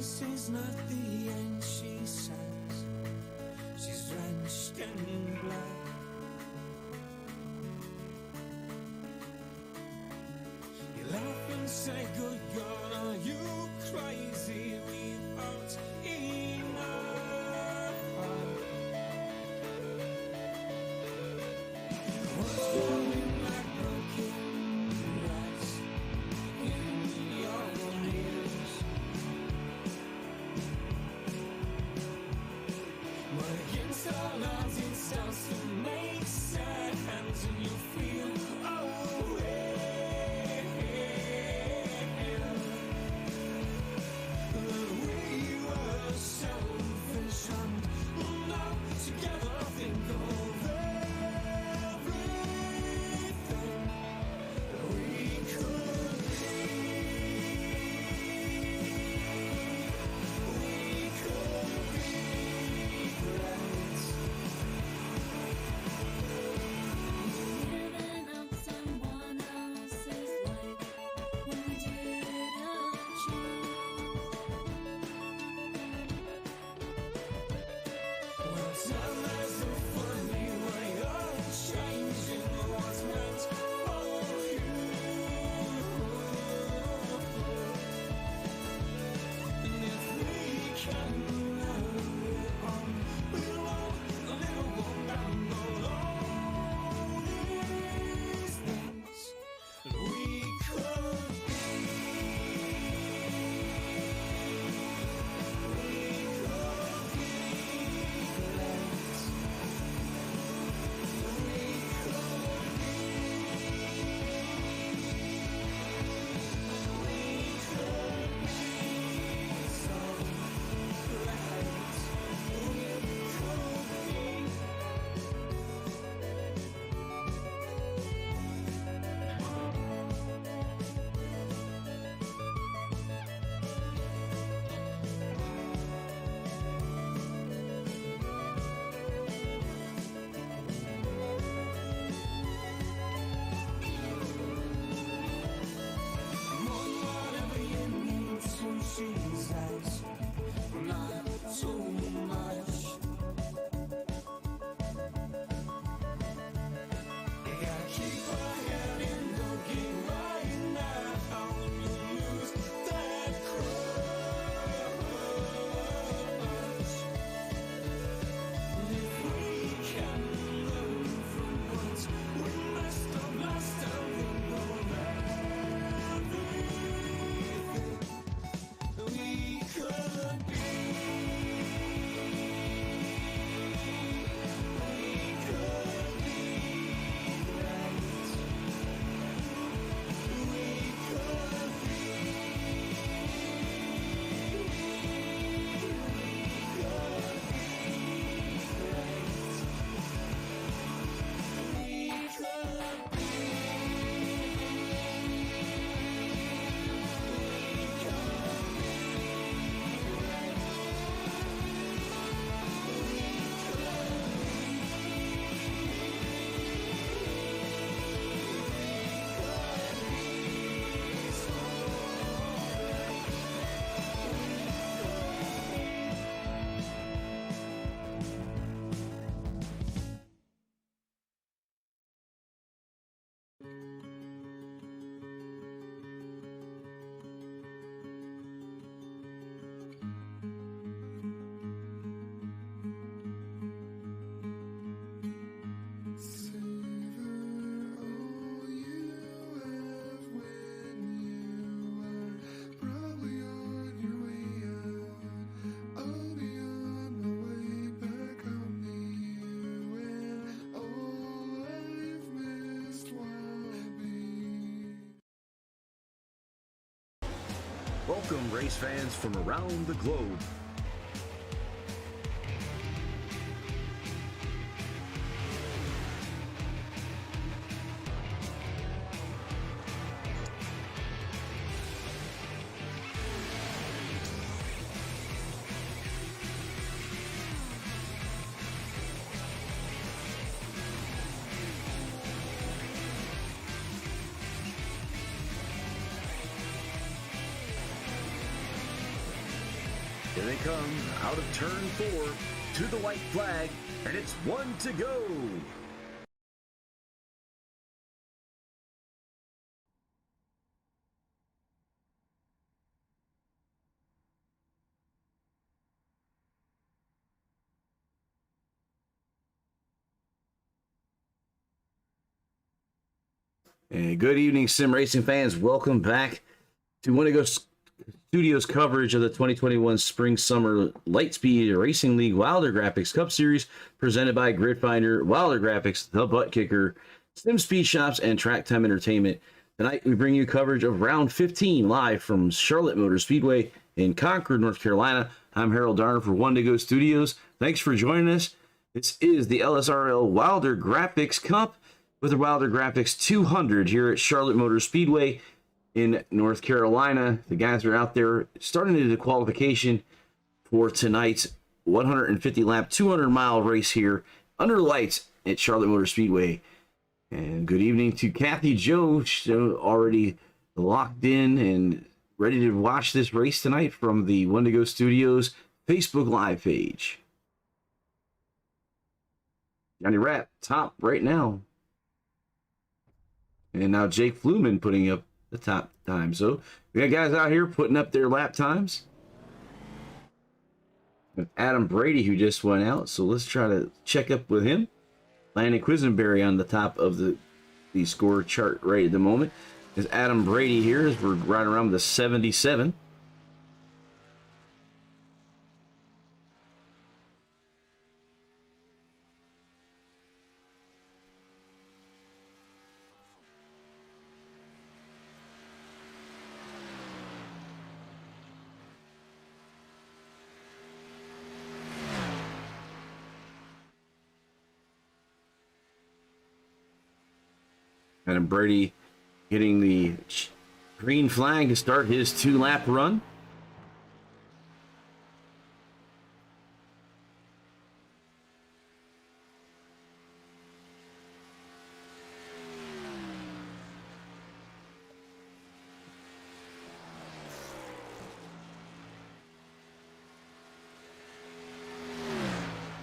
This is not the end, she says. She's drenched in blood. You laugh and say, good God, are you crazy? Without enough. What's falling like broken glass in your ears? But against all odds it starts to make sense, and you feel selfish and now together think of everything we could be. We could be friends. Living out someone else's life when we didn't choose. Time has a funny way of changing what's meant for you. And if we can hurry on, we'll all a little walk down all these things we could Welcome, race fans from around the globe. they come out of turn 4 to the white flag, and it's 1 to go. And good evening, sim racing fans. Welcome back to Winnebago Studios coverage of the 2021 Spring Summer Lightspeed Racing League Wilder Graphics Cup Series, presented by Gridfinder, Wilder Graphics, The Butt Kicker, Sim Speed Shops, and Track Time Entertainment. Tonight, we bring you coverage of round 15 live from Charlotte Motor Speedway in Concord, North Carolina. I'm Harold Darner for Winnebago Studios. Thanks for joining us. This is the LSRL Wilder Graphics Cup with the Wilder Graphics 200 here at Charlotte Motor Speedway in North Carolina. The guys are out there starting to do the qualification for tonight's 150 lap, 200 mile race here under the lights at Charlotte Motor Speedway. And good evening to Kathy Joe, already locked in and ready to watch this race tonight from the Wendigo Studios Facebook Live page. Johnny Rapp, top right now. And now Jake Fluman putting up the top time. So we got guys out here putting up their lap times. And Adam Brady, who just went out. So let's try to check up with him. Landon Quisenberry on the top of the score chart right at the moment. Is Adam Brady here as we're right around the 77. Adam Brady getting the green flag to start his 2-lap run.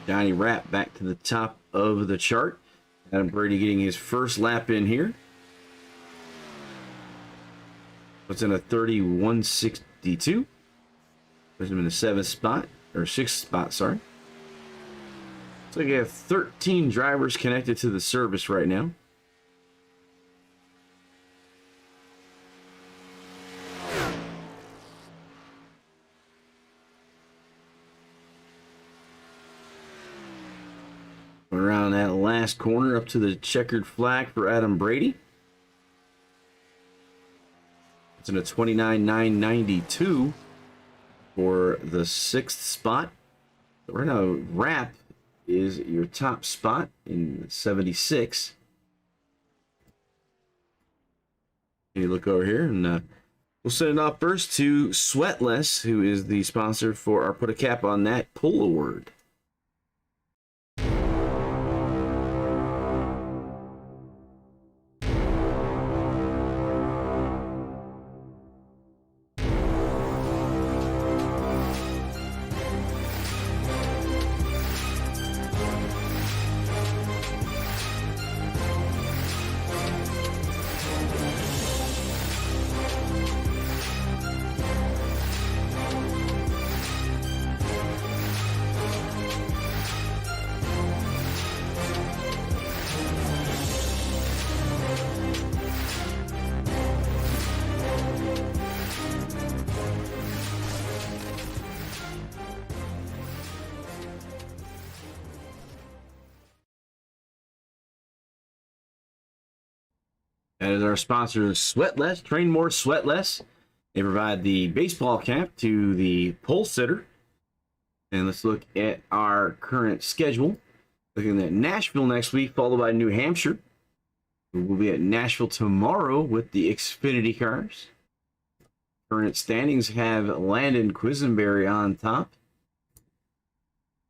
Johnny Rapp back to the top of the chart. Adam Brady getting his first lap in here. What's in a 31.62. Puts him in the 7th spot, or 6th spot, sorry. Looks like you have 13 drivers connected to the service right now. Around that last corner up to the checkered flag for Adam Brady. It's in a 29.992 for the 6th spot. So right now, Rapp is your top spot in 76. You look over here, and we'll send it off first to Sweatless, who is the sponsor for our Put a Cap on That pull award. That is our sponsor, Sweatless. Train more, sweat less. They provide the baseball cap to the pole sitter. And let's look at our current schedule. Looking at Nashville next week, followed by New Hampshire. We'll be at Nashville tomorrow with the Xfinity cars. Current standings have Landon Quisenberry on top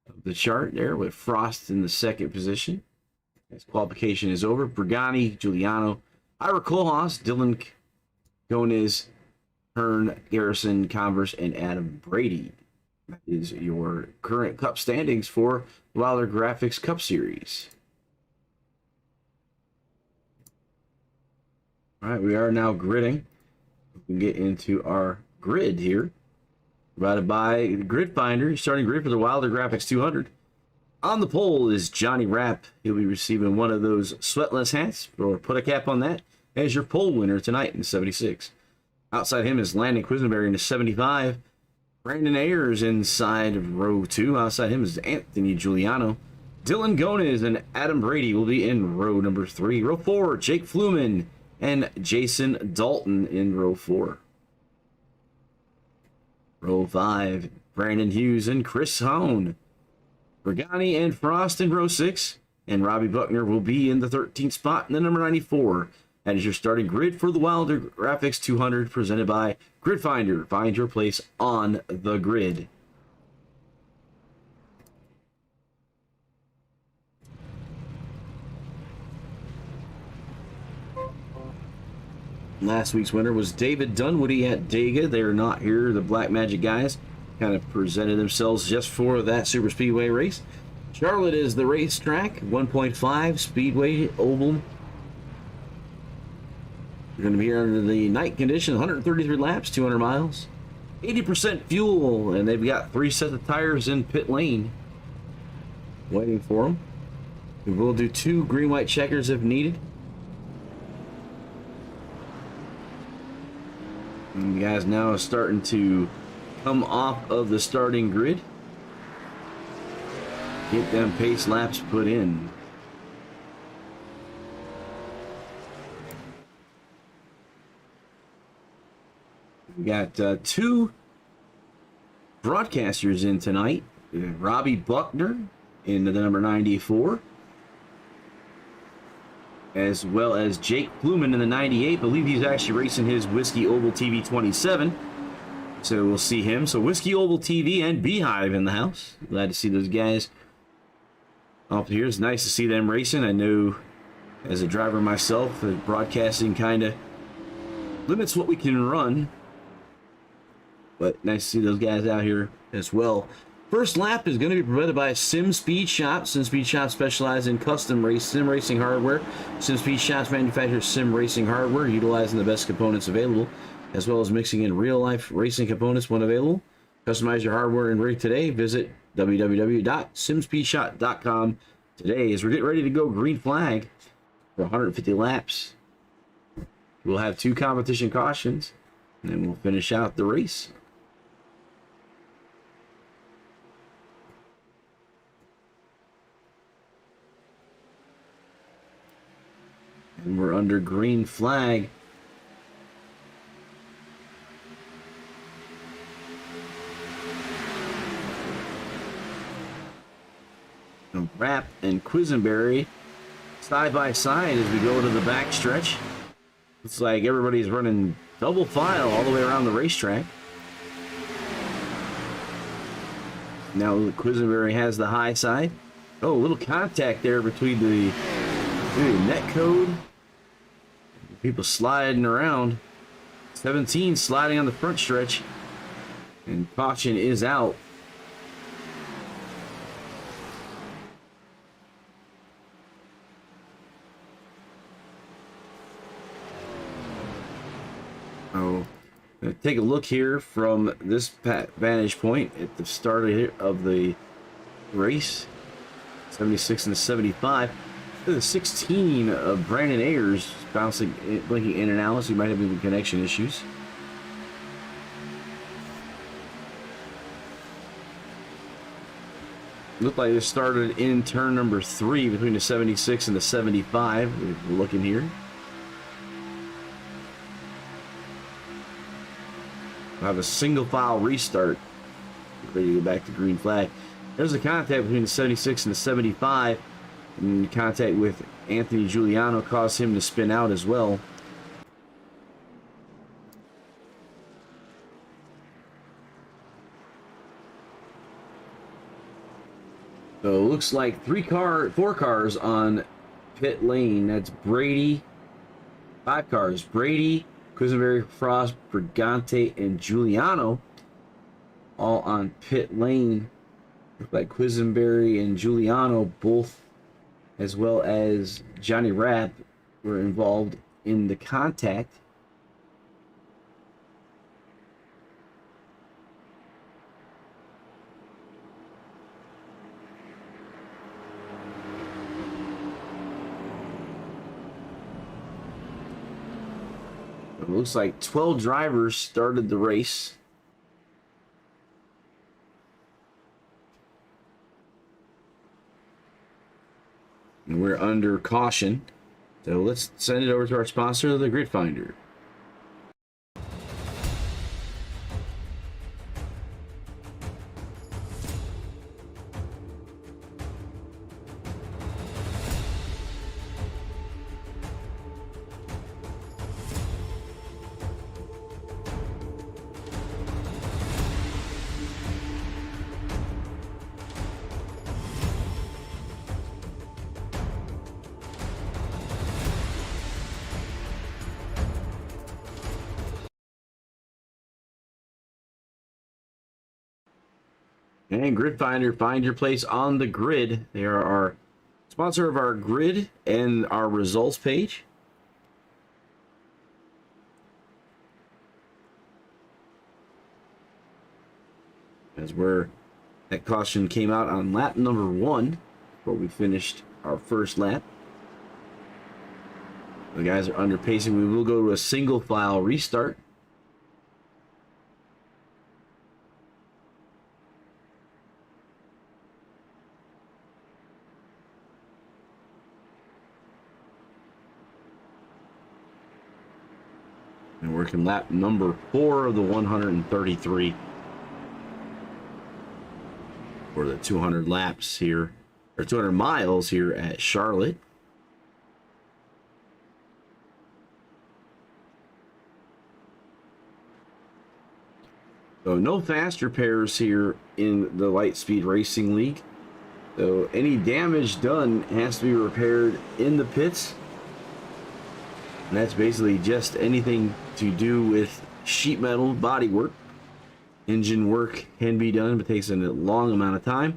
of the chart there, with Frost in the 2nd position. His qualification is over. Brigani, Giuliano, Ira Kohlhaas, Dylan Gomez, Hearn, Garrison, Converse, and Adam Brady is your current Cup standings for Wilder Graphics Cup Series. All right, we are now gridding. We can get into our grid here. Provided by Grid Finder, starting grid for the Wilder Graphics 200. On the pole is Johnny Rapp. He'll be receiving one of those sweatless hats, or put a cap on that, as your pole winner tonight in 76. Outside him is Landon Quisenberry in the 75. Brandon Ayers inside row 2. Outside him is Anthony Giuliano. Dylan Gomez and Adam Brady will be in row number 3. Row 4, Jake Fluman and Jason Dalton in row 4. Row 5, Brandon Hughes and Chris Hone. Regani and Frost in row 6. And Robbie Buckner will be in the 13th spot in the number 94. That is your starting grid for the Wilder Graphics 200, presented by Grid Finder. Find your place on the grid. Last week's winner was David Dunwoody at Dega. They are not here. The Black Magic guys kind of presented themselves just for that super speedway race. Charlotte is the racetrack, 1.5 speedway oval. You're going to be here under the night condition, 133 laps, 200 miles, 80% fuel, and they've got 3 sets of tires in pit lane waiting for them. We will do 2 green-white checkers if needed. And the guys now are starting to come off of the starting grid. Get them pace laps put in. We got 2 broadcasters in tonight. Robbie Buckner in the number 94. As well as Jake Fluman in the 98. I believe he's actually racing his Whiskey Oval TV 27. So we'll see him. So Whiskey Oval TV and Beehive in the house. Glad to see those guys up here. It's nice to see them racing. I know as a driver myself, broadcasting kind of limits what we can run. But nice to see those guys out here as well. First lap is going to be provided by Sim Speed Shop. Sim Speed Shop specializes in custom sim racing hardware. Sim Speed Shops manufactures sim racing hardware, utilizing the best components available, as well as mixing in real-life racing components when available. Customize your hardware and rig today. Visit www.simspeedshop.com today as we're getting ready to go green flag for 150 laps. We'll have 2 competition cautions, and then we'll finish out the race. And we're under green flag. Rapp and Quisenberry side by side as we go to the back stretch. Looks like everybody's running double file all the way around the racetrack. Now Quisenberry has the high side. Oh, a little contact there between the net code. People sliding around. 17 sliding on the front stretch. And caution is out. Oh, take a look here from this vantage point at the start of the race. 76 and 75. The 16 of Brandon Ayers blinking in and out, so he might have even connection issues. Looked like it started in turn number 3 between the 76 and the 75. We're looking here. We'll have a single file restart. Ready to go back to green flag. There's a contact between the 76 and the 75. And contact with Anthony Giuliano caused him to spin out as well. So it looks like 4 cars on pit lane. That's Brady. 5 cars. Brady, Quisenberry, Frost, Brigante, and Giuliano all on pit lane. Looked like Quisenberry and Giuliano both, as well as Johnny Rapp, were involved in the contact. It looks like 12 drivers started the race. And we're under caution. So let's send it over to our sponsor, the Grid Finder. And Grid Finder, find your place on the grid. They are our sponsor of our grid and our results page. As that caution came out on lap number 1, where we finished our first lap. The guys are under pacing. We will go to a single file restart. And working lap number 4 of the 133 for the 200 laps here, or 200 miles here at Charlotte. So no faster pairs here in the Lightspeed Racing League. So any damage done has to be repaired in the pits. And that's basically just anything to do with sheet metal bodywork. Engine work can be done, but takes a long amount of time.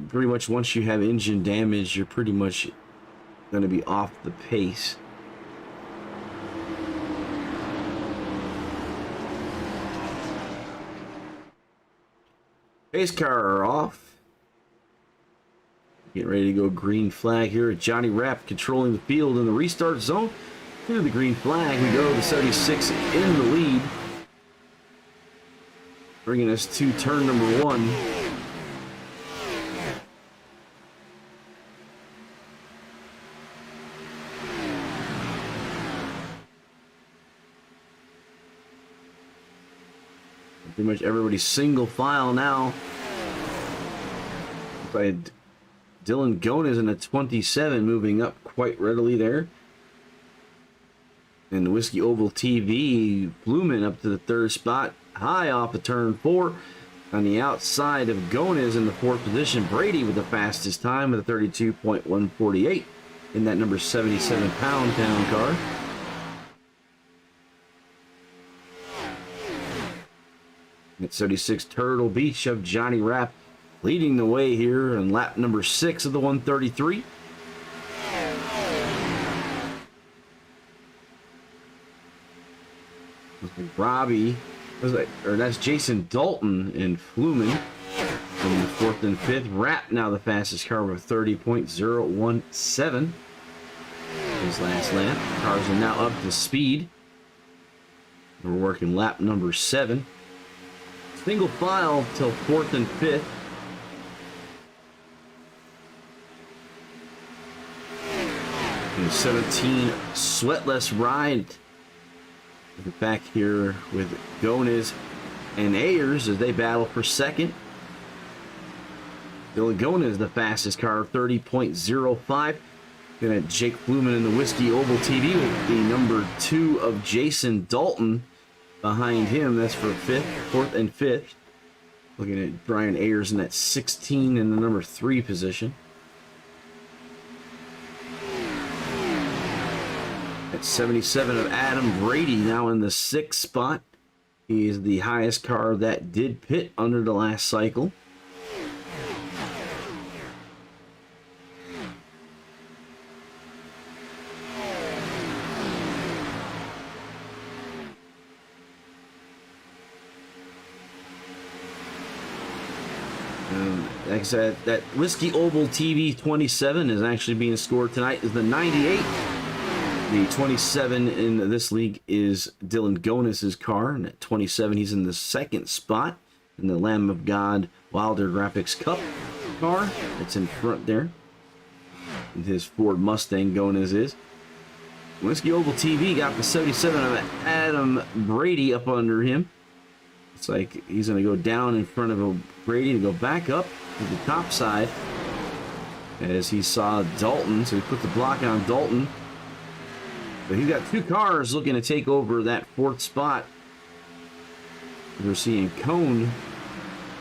Pretty much once you have engine damage, you're pretty much going to be off the pace. Pace car off. Getting ready to go green flag here. Johnny Rapp controlling the field in the restart zone. Through the green flag, we go. The 76 in the lead. Bringing us to turn number 1. Pretty much everybody's single file now. By Dylan Gones in a 27, moving up quite readily there. And the Whiskey Oval TV, Blumen up to the 3rd spot, high off of turn 4. On the outside of Gones in the 4th position, Brady with the fastest time with a 32.148 in that number 77 Pound Town car. At 76 Turtle Beach of Johnny Rapp leading the way here in lap number 6 of the 133. Robbie, that's Jason Dalton and Flumen in the 4th and 5th. Rapp now the fastest car with 30.017. His last lap. Cars are now up to speed. We're working lap number 7. Single file till 4th and 5th. And 17 sweatless ride. Back here with Gones and Ayers as they battle for 2nd. Dylan Gones the fastest car, 30.05. Then at Jake Flumen in the Whiskey Oval TV with the number 2 of Jason Dalton behind him. That's for 4th and 5th. Looking at Brian Ayers in that 16 in the number 3 position. At 77 of Adam Brady now in the 6th spot. He is the highest car that did pit under the last cycle. Like I said, that Whiskey Oval TV 27 is actually being scored tonight is the 98. The 27 in this league is Dylan Gonus's car, and at 27 he's in the second spot in the Lamb of God Wilder Graphics Cup car. It's in front there. His Ford Mustang Gonus is. Whiskey Oval TV got the 77 of Adam Brady up under him. It's like he's going to go down in front of Brady to go back up to the top side as he saw Dalton. So he put the block on Dalton. But he's got two cars looking to take over that fourth spot. We're seeing Cone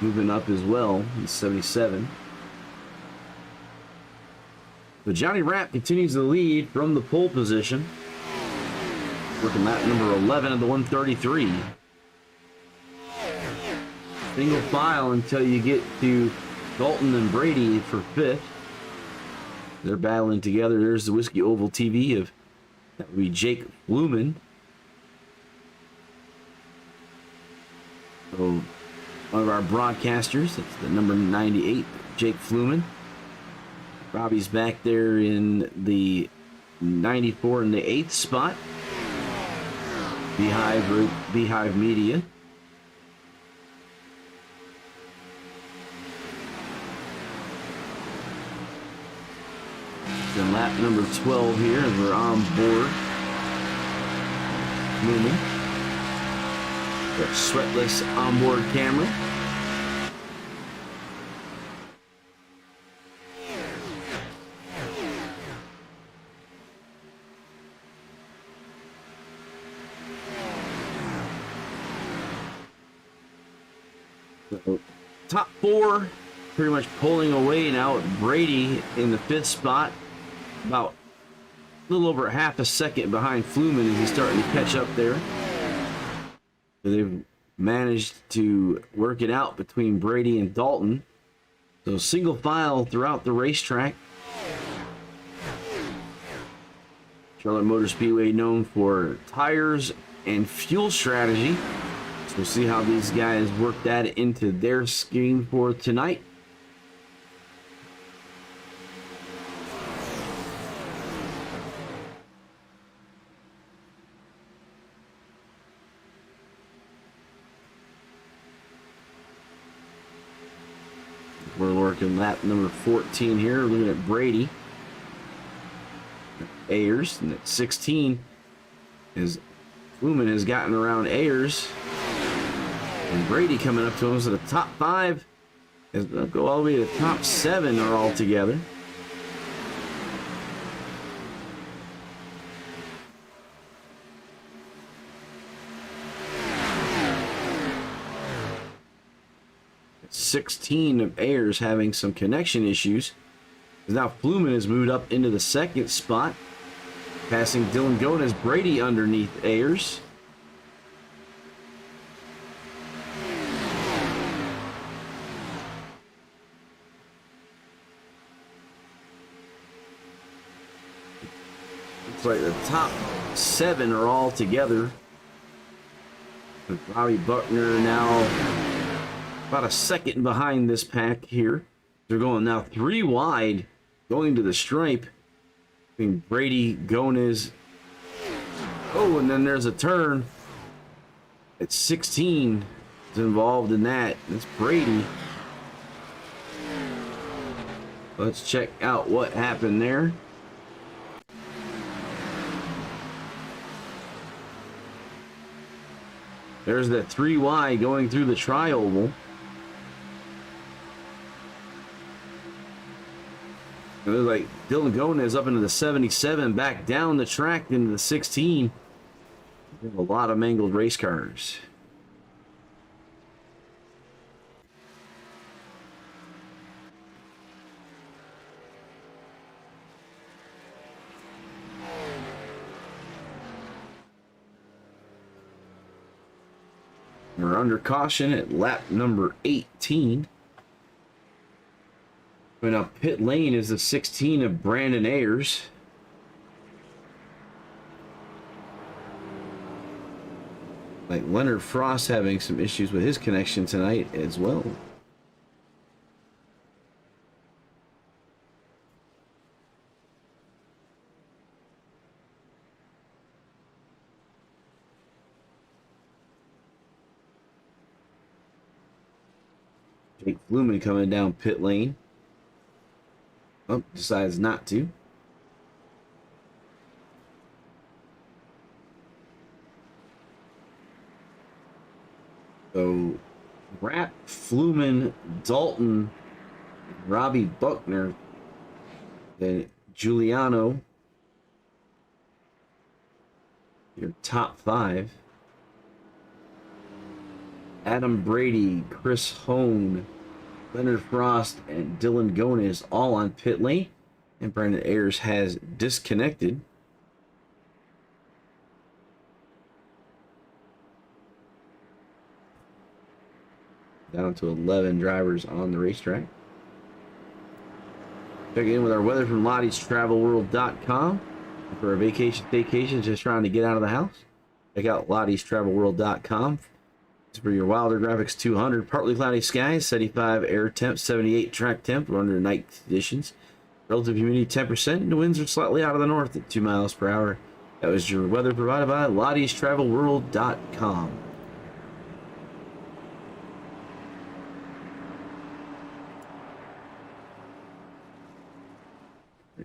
moving up as well. He's 77. But Johnny Rapp continues to lead from the pole position. Working lap number 11 of the 133. Single file until you get to Dalton and Brady for fifth. They're battling together. There's the Whiskey Oval TV of that would be Jake Fluman. So one of our broadcasters, that's the number 98, Jake Fluman. Robbie's back there in the 94 in the 8th spot. Beehive Media. And lap number 12 here as we're on board. Moving. Got sweatless onboard camera. So, top four pretty much pulling away now. Brady in the 5th spot. About a little over half a second behind Fluman as he's starting to catch up there. So they've managed to work it out between Brady and Dalton. So single file throughout the racetrack. Charlotte Motor Speedway known for tires and fuel strategy. So we'll see how these guys work that into their scheme for tonight. We're working lap number 14 here, looking at Brady. Ayers, and at 16 is Fluman has gotten around Ayers. And Brady coming up to him, so the top 5 is going to go all the way to the top 7 are all together. At 16 of Ayers having some connection issues. Now Fluman has moved up into the 2nd spot, passing Dylan Gonus. Brady underneath Ayers. Looks like the top 7 are all together. With Robbie Buckner now about a second behind this pack here. They're going now 3 wide, going to the stripe. Between Brady, Gonus. Oh, and then there's a turn. At 16 is involved in that. It's Brady. Let's check out what happened there. There's that 3 wide going through the tri-oval. It was like Dylan Gonus up into the 77, back down the track into the 16. We have a lot of mangled race cars. We're under caution at lap number 18. Going up pit lane is the 16 of Brandon Ayers. Like Leonard Frost having some issues with his connection tonight as well. Jake Fluman coming down pit lane. Oh, decides not to. So, Rapp, Fluman, Dalton, Robbie Buckner, then Giuliano, your top 5. Adam Brady, Chris Hone, Leonard Frost, and Dylan Gones all on pit lane. And Brandon Ayers has disconnected. Down to 11 drivers on the racetrack. Check in with our weather from Lottie'sTravelWorld.com. For a vacation, staycation, just trying to get out of the house. Check out Lottie'sTravelWorld.com. For your Wilder Graphics 200, partly cloudy skies, 75 air temp, 78 track temp. We're under night conditions. Relative humidity 10%, and the winds are slightly out of the north at 2 miles per hour. That was your weather provided by Lottie'sTravelWorld.com.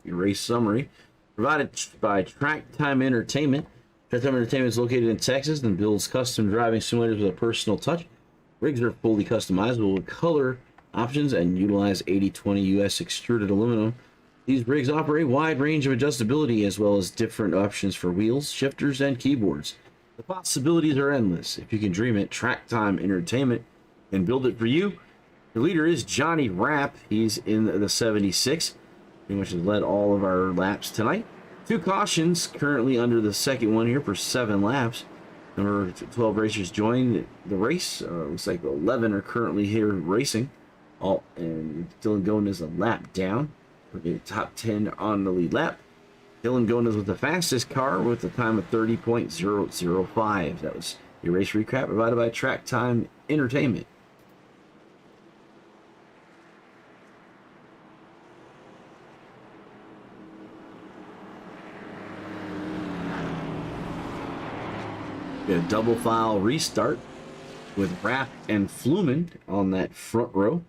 Your race summary provided by Track Time Entertainment. Track Time Entertainment is located in Texas and builds custom driving simulators with a personal touch. Rigs are fully customizable with color options and utilize 80/20 US extruded aluminum. These rigs offer a wide range of adjustability as well as different options for wheels, shifters, and keyboards. The possibilities are endless. If you can dream it, Track Time Entertainment can build it for you. The leader is Johnny Rapp. He's in the 76. Pretty much has led all of our laps tonight. 2 cautions currently under the second one here for 7 laps. Number 12 racers joined the race. Looks like 11 are currently here racing. And Dylan Gones is a lap down. We're getting top 10 on the lead lap. Dylan Gones with the fastest car with a time of 30.005. That was your race recap provided by Track Time Entertainment. A double file restart with Rapp and Fluman on that front row.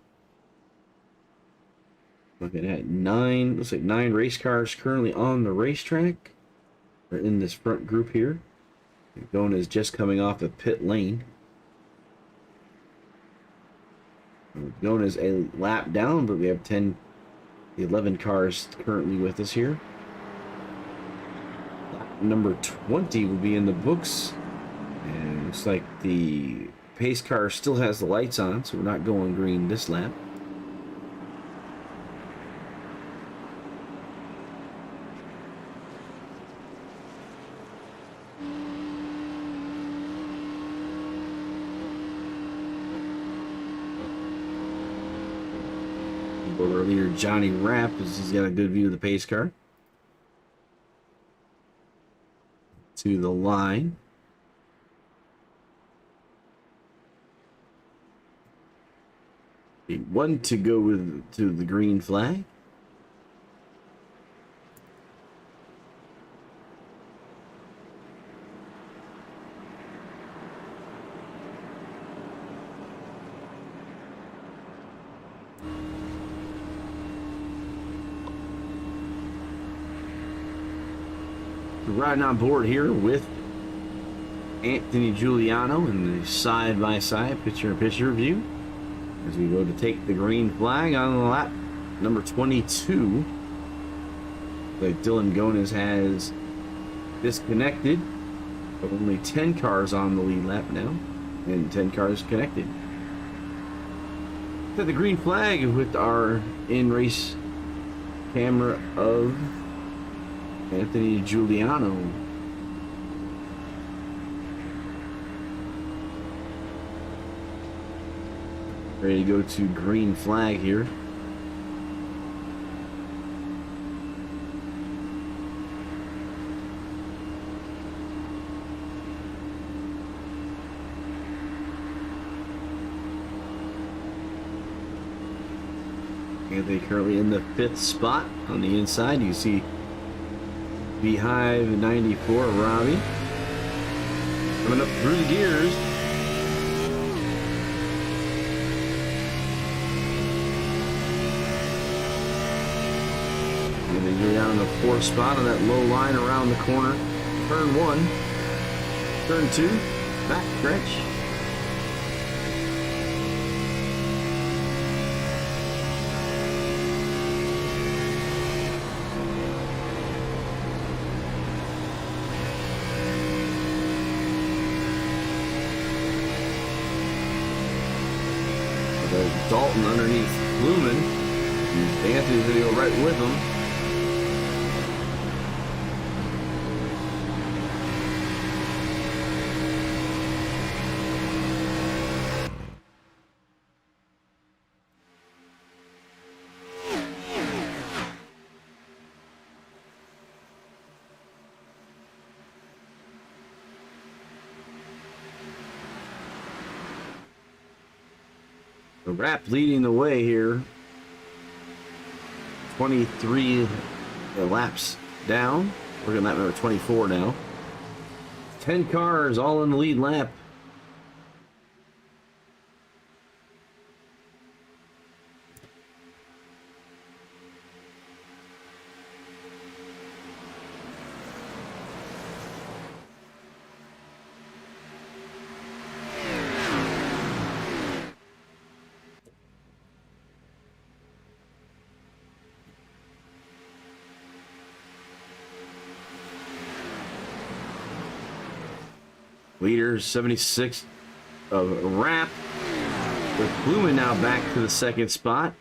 Looking at 9, looks like 9 race cars currently on the racetrack. They're in this front group here. Going is just coming off of pit lane. Going is a lap down, but we have 11 cars currently with us here. Lap number 20 will be in the books. And it looks like the pace car still has the lights on, so we're not going green this lap. Our leader Johnny Rapp, as he's got a good view of the pace car. To the line. One to go to the green flag. Riding on board here with Anthony Giuliano in the side-by-side picture-in-picture view as we go to take the green flag on the lap number 22. Like Dylan Gones has disconnected, but only 10 cars on the lead lap now, and 10 cars connected. Set the green flag with our in-race camera of Anthony Giuliano. Ready to go to green flag here. Anthony currently in the 5th spot on the inside. You can see Beehive 94, Robbie. Coming up through the gears. And then you're down in the 4th spot on that low line around the corner. Turn 1. Turn 2. Back stretch. Dalton underneath Lumen. Anthony's going to go right with him. Rap leading the way here. 23 laps down. We're on lap number 24 now. 10 cars all in the lead lap. Leader 76 of Rap, with Blumen now back to the 2nd spot,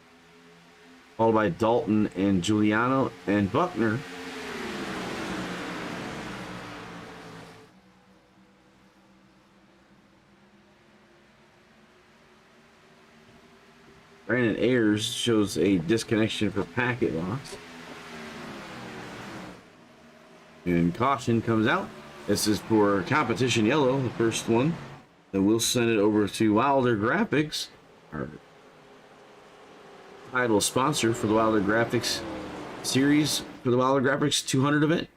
followed by Dalton and Giuliano and Buckner. Brandon Ayers shows a disconnection for packet loss. And caution comes out. This is for competition yellow, the first one. Then we'll send it over to Wilder Graphics, our title sponsor for the Wilder Graphics series, for the Wilder Graphics 200 event.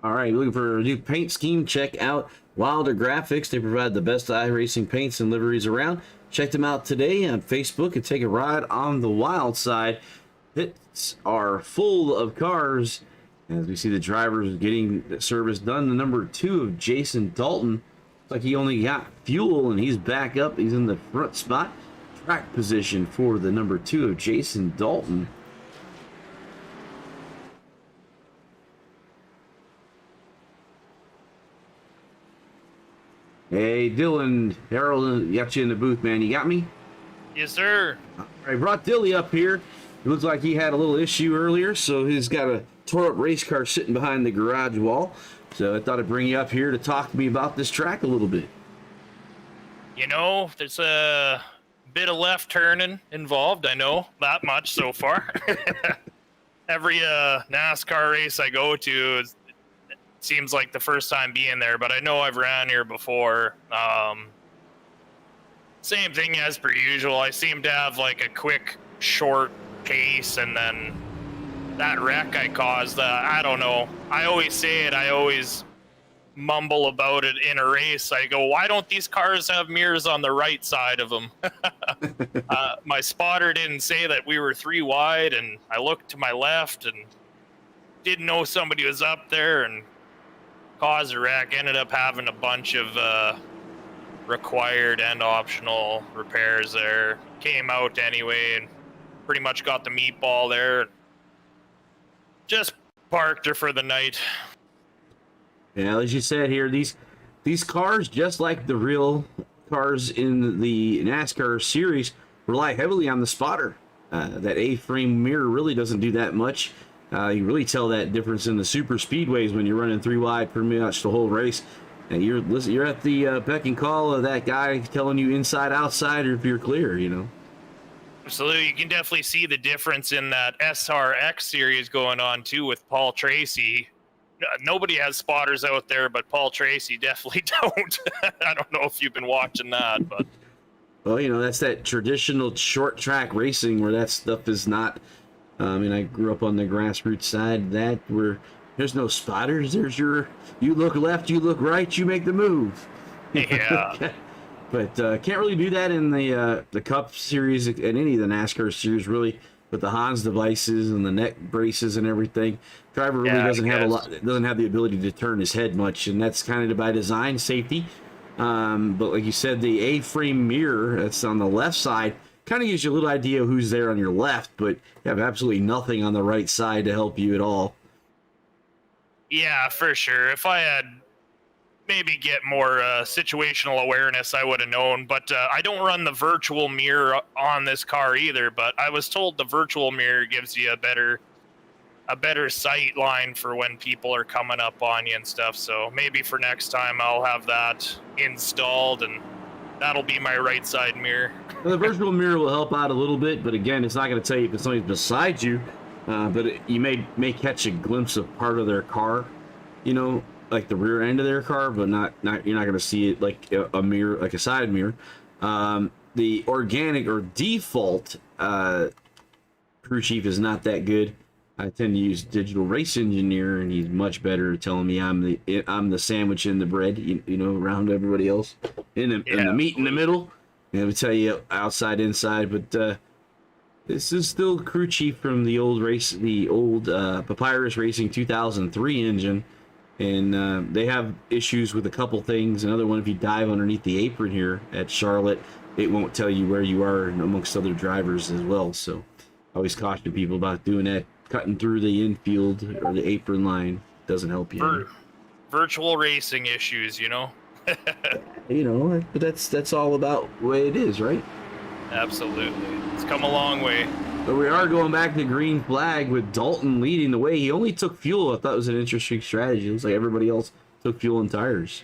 All right, looking for a new paint scheme? Check out Wilder Graphics. They provide the best iRacing paints and liveries around. Check them out today on Facebook and take a ride on the wild side. Pits are full of cars. As we see the drivers getting the service done, the number 2 of Jason Dalton. Looks like he only got fuel and he's back up. He's in the front spot. Track position for the number 2 of Jason Dalton. Hey, Dylan, Harold, got you in the booth, man. You got me? Yes, sir. I brought Dilly up here. It looks like he had a little issue earlier, so he's got a tore up race car sitting behind the garage wall. So I thought I'd bring you up here to talk to me about this track a little bit. You know, there's a bit of left turning involved. I know that much so far. Every NASCAR race I go to seems like the first time being there, but I know I've ran here before. Same thing as per usual. I seem to have like a quick, short pace, and then that wreck I caused, I don't know. I always say it. I always mumble about it in a race. I go, why don't these cars have mirrors on the right side of them? My spotter didn't say that we were 3 wide, and I looked to my left and didn't know somebody was up there and caused a wreck. Ended up having a bunch of required and optional repairs there. Came out anyway and pretty much got the meatball there. Just parked her for the night. Yeah, as you said here, these cars, just like the real cars in the NASCAR series, rely heavily on the spotter. That A-frame mirror really doesn't do that much. You really tell that difference in the super speedways when you're running 3 wide pretty much the whole race. And you're at the beck and call of that guy telling you inside, outside, or if you're clear, you know. Absolutely, you can definitely see the difference in that SRX series going on too with Paul Tracy. Nobody has spotters out there, but Paul Tracy definitely don't. I don't know if you've been watching that, but Well, you know, that's that traditional short track racing where that stuff is not. I mean, I grew up on the grassroots side. That where there's no spotters. There's you look left, you look right, you make the move. yeah. But can't really do that in the Cup series and any of the NASCAR series, really, with the Hans devices and the neck braces and everything. Driver really doesn't have the ability to turn his head much, and that's kind of by design, safety. But like you said, the A-frame mirror that's on the left side kind of gives you a little idea of who's there on your left, but you have absolutely nothing on the right side to help you at all. Yeah, for sure. If I had maybe get more situational awareness, I would have known. But I don't run the virtual mirror on this car either. But I was told the virtual mirror gives you a better sight line for when people are coming up on you and stuff. So maybe for next time I'll have that installed, and that'll be my right side mirror. Well, the virtual mirror will help out a little bit, but again, it's not going to tell you if somebody's beside you. You may catch a glimpse of part of their car, you know, like the rear end of their car, but not you're not going to see it like a mirror, like a side mirror. The organic or default crew chief is not that good. I tend to use digital race engineer, and he's much better at telling me I'm the sandwich in the bread, you know, around everybody else, in the meat in the middle. And I would tell you outside, inside, but this is still crew chief from the old Papyrus Racing 2003 engine, and they have issues with a couple things. Another one, if you dive underneath the apron here at Charlotte, it won't tell you where you are amongst other drivers as well. So I always caution people about doing that. Cutting through the infield or the apron line doesn't help you. Virtual racing issues, you know. You know, but that's all about the way it is, right? Absolutely, it's come a long way. But we are going back to green flag with Dalton leading the way. He only took fuel. I thought it was an interesting strategy. It looks like everybody else took fuel and tires.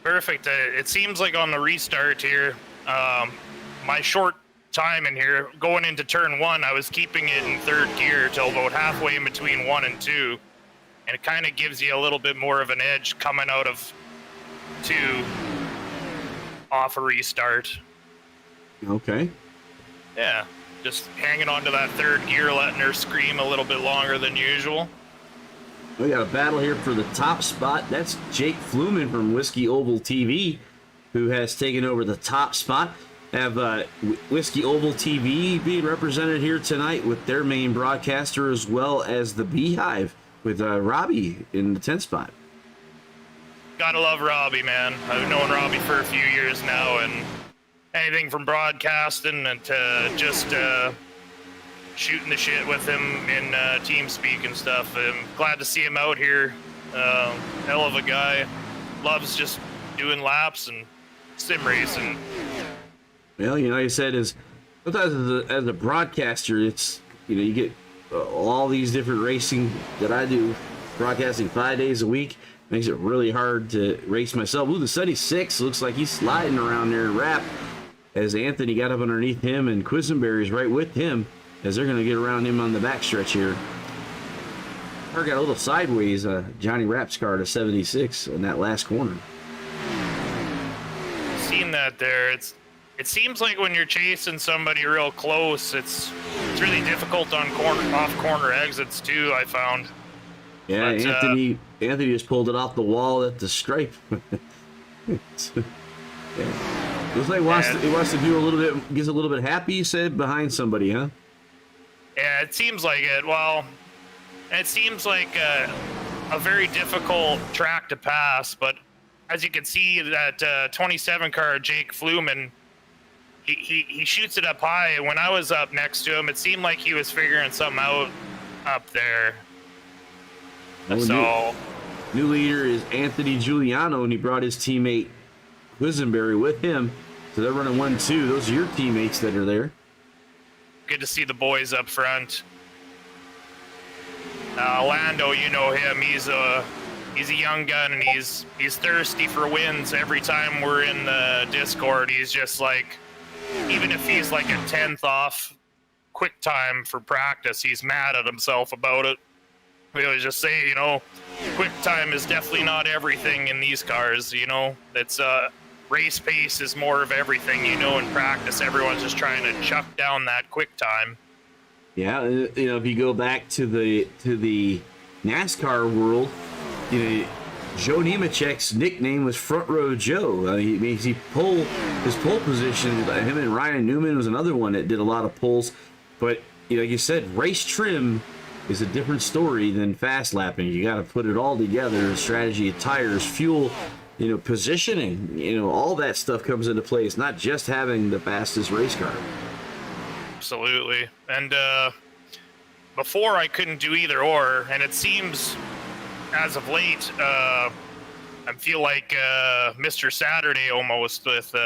Perfect. It seems like on the restart here, my short time in here going into turn 1, I was keeping it in 3rd gear till about halfway in between 1 and 2, and it kind of gives you a little bit more of an edge coming out of 2 off a restart. Okay. Yeah, just hanging on to that 3rd gear, letting her scream a little bit longer than usual. We got a battle here for the top spot. That's Jake Fluman from Whiskey Oval TV, who has taken over the top spot. Have Whiskey Oval TV being represented here tonight with their main broadcaster, as well as the Beehive with Robbie in the 10th spot. Gotta love Robbie, man. I've known Robbie for a few years now, and anything from broadcasting and to just shooting the shit with him in TeamSpeak and stuff. I'm glad to see him out here. Hell of a guy. Loves just doing laps and sim racing. Well, you know, like I said, sometimes as a broadcaster, it's, you know, you get all these different racing that I do, broadcasting 5 days a week, makes it really hard to race myself. Ooh, the 76 looks like he's sliding around there in wrap as Anthony got up underneath him, and Quisenberry's right with him as they're going to get around him on the backstretch here. Car got a little sideways, Johnny Rapp's car to 76 in that last corner. Seen that there. it seems like when you're chasing somebody real close, it's really difficult on off corner exits too. I found. Yeah, But, Anthony just pulled it off the wall at the stripe. Yeah. Looks like he wants to do a little bit, gets a little bit happy, you said, behind somebody, huh? Yeah, it seems like it. Well, it seems like a very difficult track to pass, but as you can see, that 27 car, Jake Fluman, he shoots it up high, and when I was up next to him, it seemed like he was figuring something out up there. So new leader is Anthony Giuliano, and he brought his teammate Quisenberry with him. So they're running 1-2. Those are your teammates that are there. Good to see the boys up front. Lando, you know him. He's a young gun, and he's thirsty for wins. Every time we're in the Discord, he's just like, even if he's like a 10th off quick time for practice, he's mad at himself about it. We always just say, you know, quick time is definitely not everything in these cars. You know, it's race pace is more of everything. You know, in practice, everyone's just trying to chuck down that quick time. Yeah, you know, if you go back to the NASCAR world, you know, Joe Nemechek's nickname was Front Row Joe. His pole position, him and Ryan Newman was another one that did a lot of pulls. But you know, like you said, race trim is a different story than fast lapping. You got to put it all together. Strategy of tires, fuel, you know, positioning, you know, all that stuff comes into play. It's not just having the fastest race car. Absolutely. And before I couldn't do either or, and it seems as of late, I feel like Mr. Saturday almost, with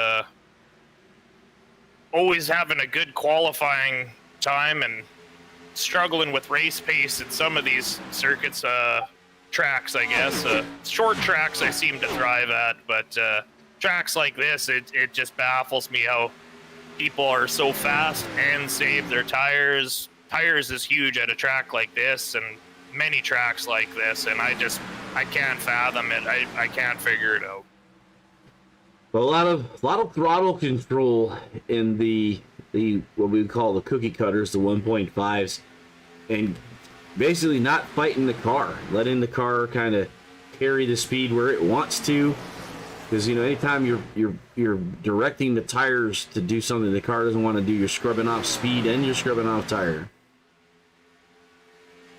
always having a good qualifying time and struggling with race pace in some of these circuits, tracks, I guess. Short tracks I seem to thrive at, but tracks like this, it just baffles me how people are so fast and save their tires. Tires is huge at a track like this and many tracks like this, and I can't fathom it. I can't figure it out. Well, a lot of throttle control in the what we would call the cookie cutters, the 1.5s, and basically not fighting the car, letting the car kind of carry the speed where it wants to. Because you know, anytime you're directing the tires to do something the car doesn't want to do, you're scrubbing off speed and you're scrubbing off tire.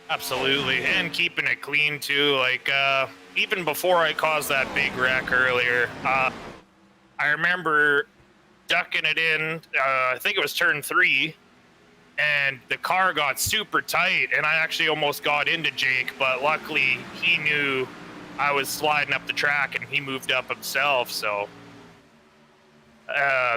Absolutely, and keeping it clean too. Like even before I caused that big wreck earlier, I remember ducking it in. I think it was turn 3, and the car got super tight, and I actually almost got into Jake, but luckily he knew I was sliding up the track, and he moved up himself. So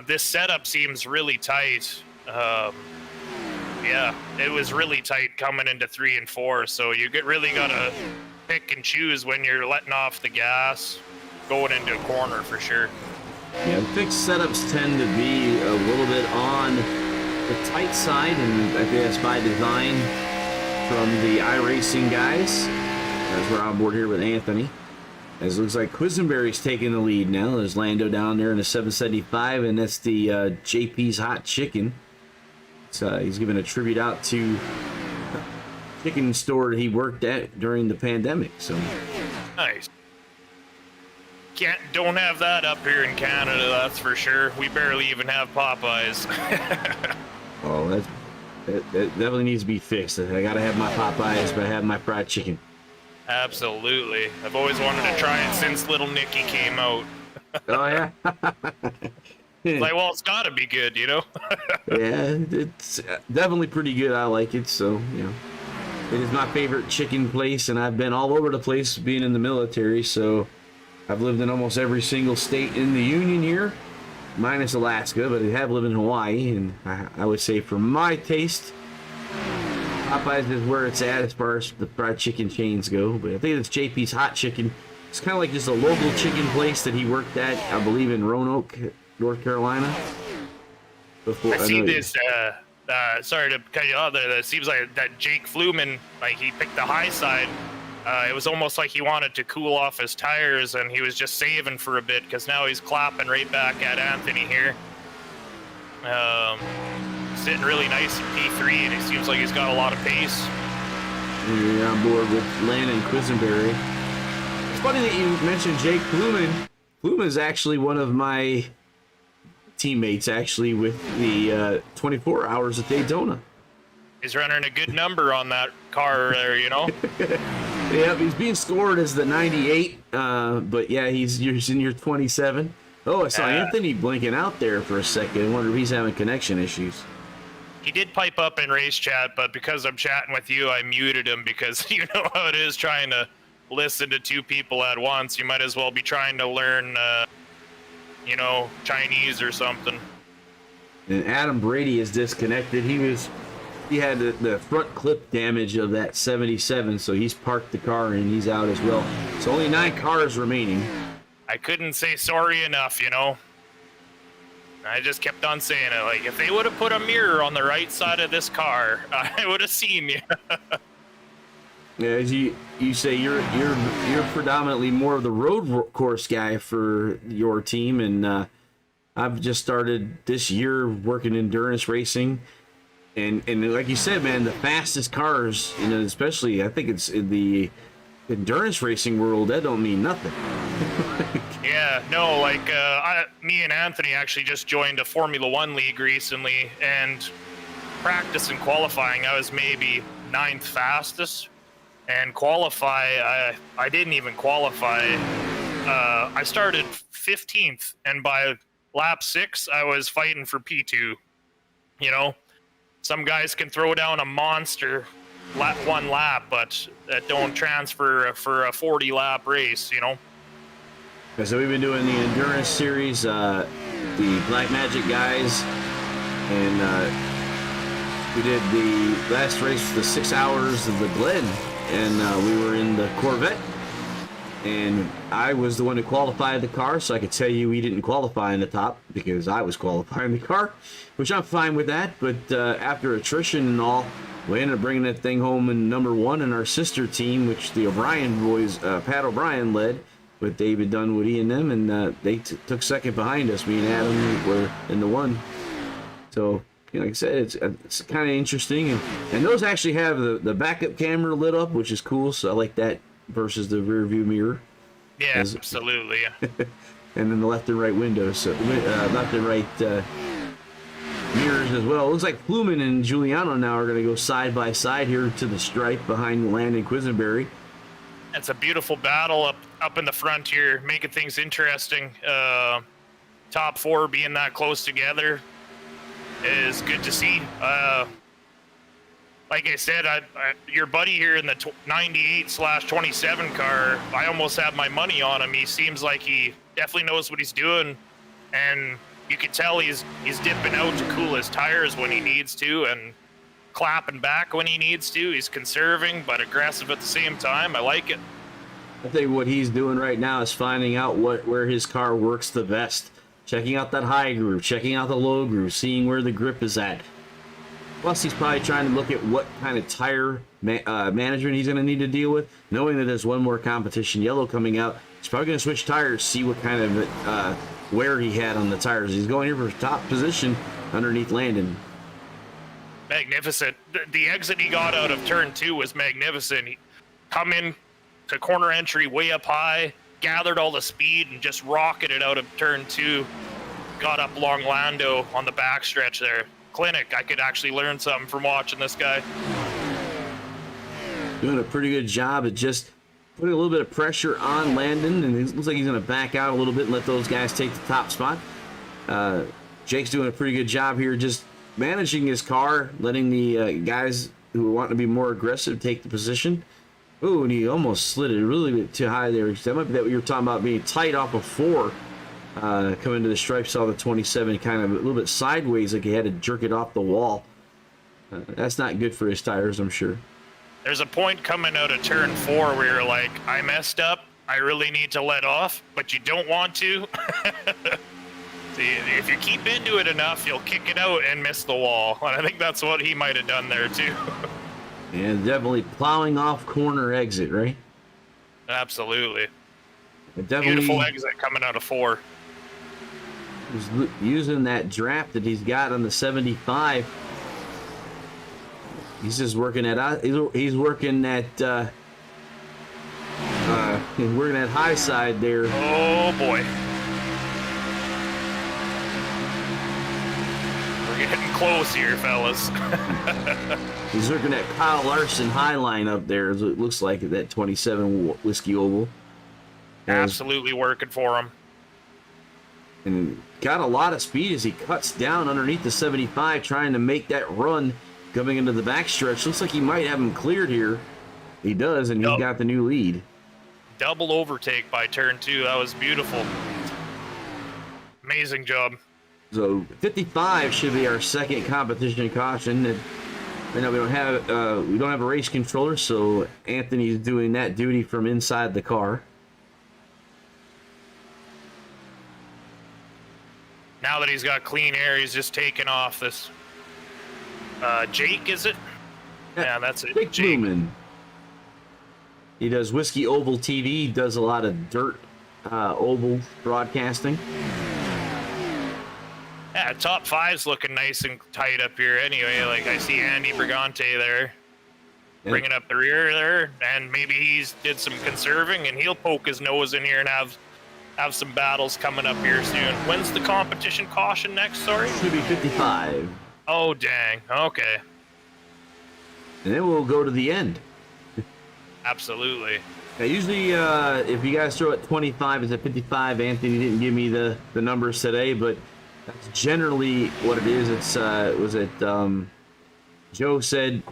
this setup seems really tight. Yeah, it was really tight coming into 3 and 4, so you really gotta pick and choose when you're letting off the gas going into a corner for sure. Yeah, fixed setups tend to be a little bit on the tight side, and I think that's by design from the iRacing guys. As we're on board here with Anthony. As it looks like Quisenberry's taking the lead now. There's Lando down there in the 775, and that's the JP's Hot Chicken. So he's giving a tribute out to the chicken store he worked at during the pandemic. So nice. Don't have that up here in Canada, that's for sure. We barely even have Popeyes. Oh, that definitely needs to be fixed. I gotta have my Popeyes, but I have my fried chicken. Absolutely. I've always wanted to try it since Little Nicky came out. Oh yeah. Like, well, it's gotta be good, you know? Yeah, it's definitely pretty good. I like it, so, you know. It is my favorite chicken place, and I've been all over the place being in the military, so I've lived in almost every single state in the Union here, minus Alaska, but I have lived in Hawaii, and I would say for my taste, Popeyes is where it's at as far as the fried chicken chains go, but I think it's JP's Hot Chicken. It's kind of like just a local chicken place that he worked at, I believe, in Roanoke, North Carolina. Before I see this, sorry to cut you off there, it seems like that Jake Fluman, like he picked the high side. It was almost like he wanted to cool off his tires, and he was just saving for a bit, because now he's clapping right back at Anthony here. Sitting really nice in P3, and he seems like he's got a lot of pace. You're on board with Landon Quisenberry. It's funny that you mentioned Jake Pluman. Pluman's actually one of my teammates, actually, with the 24 Hours at Daytona. He's running a good number on that car there, you know? Yep, he's being scored as the 98, but yeah, he's in your 27. Oh, I saw Anthony blinking out there for a second. I wonder if he's having connection issues. He did pipe up in race chat, but because I'm chatting with you, I muted him because you know how it is trying to listen to two people at once. You might as well be trying to learn, you know, Chinese or something. And Adam Brady is disconnected. He had the front clip damage of that 77, so he's parked the car and he's out as well. So only 9 cars remaining. I couldn't say sorry enough, you know. I just kept on saying it. Like, if they would have put a mirror on the right side of this car, I would have seen you. Yeah, as you say, you're predominantly more of the road course guy for your team, and I've just started this year working endurance racing. And like you said, man, the fastest cars, you know, especially I think it's in the endurance racing world, that don't mean nothing. Yeah, no, like me and Anthony actually just joined a Formula One league recently, and practice and qualifying, I was maybe 9th fastest, and qualify, I didn't even qualify. I started 15th, and by lap 6, I was fighting for P2. You know, some guys can throw down a monster one lap, but that don't transfer for a 40-lap race, you know. So we've been doing the endurance series, the Black Magic guys, and we did the last race, the 6 hours of the Glen, and we were in the Corvette, and I was the one who qualified the car, so I could tell you we didn't qualify in the top because I was qualifying the car, which I'm fine with that. But after attrition and all, we ended up bringing that thing home in number 1 in our sister team, which the O'Brien boys, Pat O'Brien led with David Dunwoody and them, and they took second behind us. Me and Adam were in the 1. So, you know, like I said, it's kind of interesting, and those actually have the backup camera lit up, which is cool. So I like that versus the rear view mirror. Yeah, absolutely. And then the left and right windows, so left and right mirrors as well. It looks like Pluman and Giuliano now are going to go side by side here to the stripe behind Landon Quisenberry. It's a beautiful battle up in the front here, making things interesting. Top 4 being that close together is good to see. Like I said, your buddy here in the 98/27 car, I almost have my money on him. He seems like he definitely knows what he's doing, and you can tell he's dipping out to cool his tires when he needs to, and clapping back when he needs to. He's conserving but aggressive at the same time. I like it. I think what he's doing right now is finding out where his car works the best. Checking out that high groove, checking out the low groove, seeing where the grip is at. Plus, he's probably trying to look at what kind of tire management he's going to need to deal with. Knowing that there's one more competition yellow coming out, he's probably going to switch tires, see what kind of wear he had on the tires. He's going here for top position underneath Landon. Magnificent. The exit he got out of turn 2 was magnificent. He come in to corner entry way up high, gathered all the speed, and just rocketed out of turn 2. Got up along Lando on the backstretch there. Clinic. I could actually learn something from watching this guy. Doing a pretty good job at just putting a little bit of pressure on Landon, and it looks like he's going to back out a little bit and let those guys take the top spot. Jake's doing a pretty good job here, just managing his car, letting the guys who want to be more aggressive take the position. Ooh, and he almost slid it really bit too high there. That might be that what you were talking about, being tight off of 4. Coming to the stripe, saw the 27 kind of a little bit sideways, like he had to jerk it off the wall. That's not good for his tires, I'm sure. There's a point coming out of turn 4 where you're like, I messed up. I really need to let off, but you don't want to. See, if you keep into it enough, you'll kick it out and miss the wall. And I think that's what he might have done there, too. And definitely plowing off corner exit, right? Absolutely. Definitely, beautiful exit coming out of 4. He's using that draft that he's got on the 75. He's just working at he's working at high side there. Oh boy. We're getting close here, fellas. He's looking at Kyle Larson high line up there. It looks like at that 27 Whiskey Oval. Absolutely working for him. And got a lot of speed as he cuts down underneath the 75, trying to make that run coming into the backstretch. Looks like he might have him cleared here. He does, and he's got the new lead. Double overtake by turn 2. That was beautiful. Amazing job. So 55 should be our second competition caution. And we don't have a race controller, so Anthony's doing that duty from inside the car. Now that he's got clean air, he's just taking off this. Jake, is it? Yeah, that's it. Jake Jake. Blumen. He does Whiskey Oval TV. He does a lot of dirt oval broadcasting. Yeah, top 5's looking nice and tight up here anyway. Like, I see Andy Brigante there, bringing up the rear there, and maybe he's did some conserving, and he'll poke his nose in here and have some battles coming up here soon. When's the competition caution next, sorry? Should be 55. Oh, dang. Okay. And then we'll go to the end. Absolutely. Now, usually, if you guys throw at 25, it's at 55. Anthony didn't give me the numbers today, but that's generally what it is. It's Joe said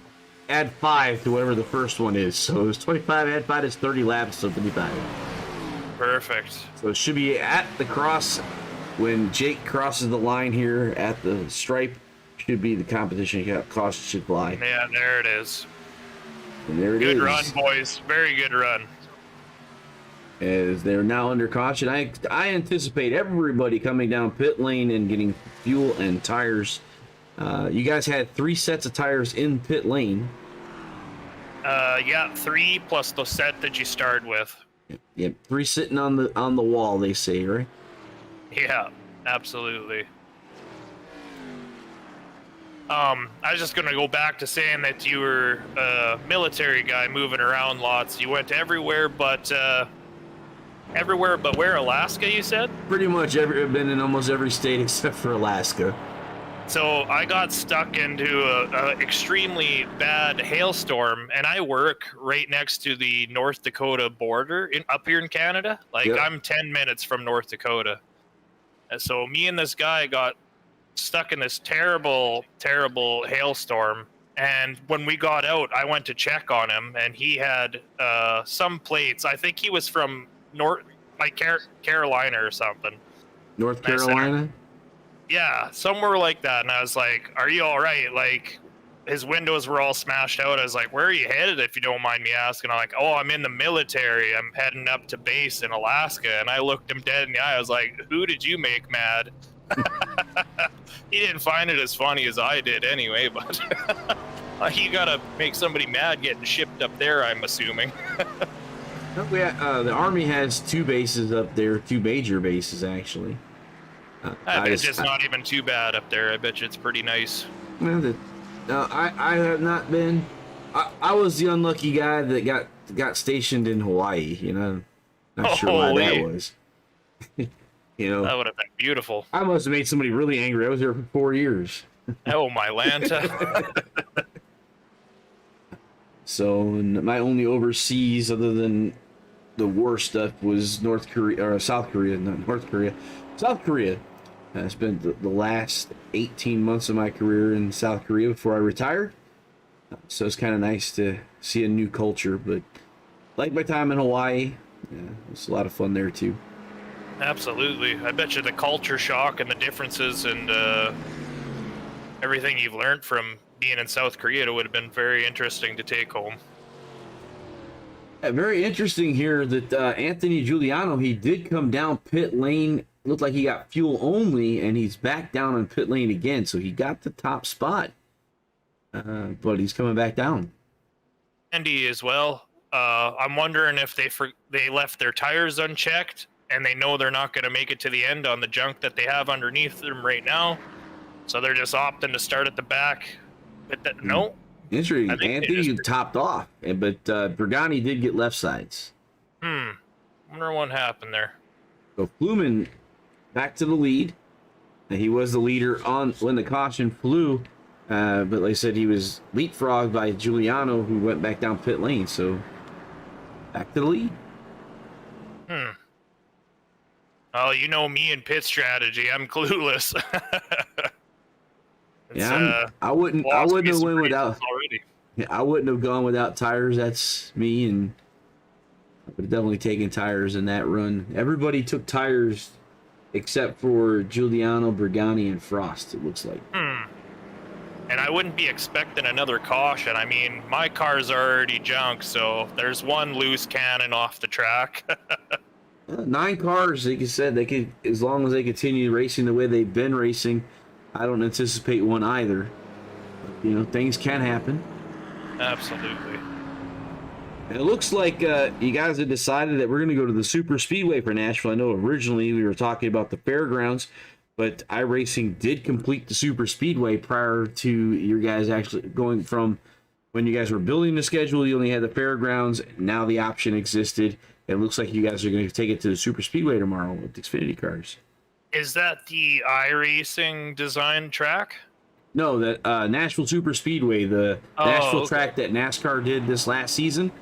add 5 to whatever the first one is. So it was 25, add 5 is 30 laps, so 55. Perfect. So it should be at the cross when Jake crosses the line here at the stripe. Should be the competition caution should fly. Yeah, there it is. And there it is. Good run, boys. Very good run. As they're now under caution, I anticipate everybody coming down pit lane and getting fuel and tires. You guys had 3 sets of tires in pit lane. Yeah, 3 plus the set that you start with. Yep, 3 sitting on the wall, they say, right? Yeah, absolutely. I was just gonna go back to saying that you were a military guy moving around lots. You went everywhere but where? Alaska, you said? Pretty much I've been in almost every state except for Alaska. So I got stuck into a extremely bad hailstorm, and I work right next to the North Dakota border up here in Canada. Like, yep. I'm 10 minutes from North Dakota. And so me and this guy got stuck in this terrible, terrible hailstorm. And when we got out, I went to check on him, and he had some plates. I think he was from Carolina or something. North Carolina? Yeah, somewhere like that. And I was like, are you all right? Like, his windows were all smashed out. I was like, where are you headed, if you don't mind me asking? I'm like, oh, I'm in the military. I'm heading up to base in Alaska. And I looked him dead in the eye. I was like, who did you make mad? He didn't find it as funny as I did anyway, but you gotta make somebody mad getting shipped up there, I'm assuming. The Army has 2 bases up there, 2 major bases, actually. I bet it's not even too bad up there. I bet you it's pretty nice. No, I have not been. I was the unlucky guy that got stationed in Hawaii. You know, not sure why that was. You know, that would have been beautiful. I must have made somebody really angry. I was there for 4 years. Oh my Lanta. So my only overseas, other than the war stuff, was South Korea. South Korea. I spent the last 18 months of my career in South Korea before I retired. So it's kind of nice to see a new culture, but like my time in Hawaii, yeah, it's a lot of fun there too. Absolutely. I bet you the culture shock and the differences and everything you've learned from being in South Korea would have been very interesting to take home. Very interesting here that Anthony Giuliano, he did come down pit lane. Looked like he got fuel only, and he's back down on pit lane again. So he got the top spot, but he's coming back down. Andy as well. I'm wondering if they left their tires unchecked and they know they're not going to make it to the end on the junk that they have underneath them right now. So they're just opting to start at the back. But no, Interesting. I think they Anthony just- topped off, but Bergani did get left sides. Wonder what happened there. So Fluman back to the lead. And he was the leader on when the caution flew, but like I said, he was leapfrogged by Giuliano, who went back down pit lane. So back to the lead. Oh, you know me and pit strategy. I'm clueless. I wouldn't have went without. Already. Yeah, I wouldn't have gone without tires. That's me, and I would have definitely taken tires in that run. Everybody took tires except for Giuliano, Bergani, and Frost, it looks like. And I wouldn't be expecting another caution. I mean, my cars are already junk, so there's one loose cannon off the track. 9 cars, like you said, they could, as long as they continue racing the way they've been racing, I don't anticipate one either. But, you know, things can happen. Absolutely. And it looks like you guys have decided that we're going to go to the Super Speedway for Nashville. I know originally we were talking about the fairgrounds, but iRacing did complete the Super Speedway prior to your guys actually going from when you guys were building the schedule. You only had the fairgrounds. Now the option existed. It looks like you guys are going to take it to the Super Speedway tomorrow with Xfinity cars. Is that the iRacing design track? No, that Nashville Super Speedway, the Nashville okay. track that NASCAR did this last season.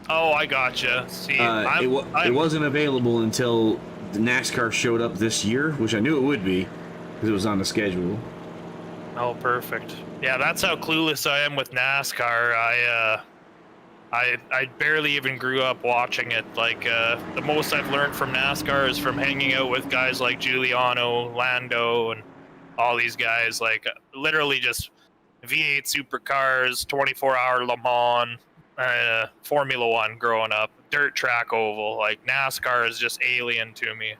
Oh, I gotcha. See, It wasn't available until the NASCAR showed up this year, which I knew it would be because it was on the schedule. Oh, perfect. Yeah, that's how clueless I am with NASCAR. I barely even grew up watching it. Like, the most I've learned from NASCAR is from hanging out with guys like Giuliano, Lando, and all these guys. Like, literally just V8 supercars, 24-hour Le Mans, Formula One growing up, dirt track oval. Like, NASCAR is just alien to me.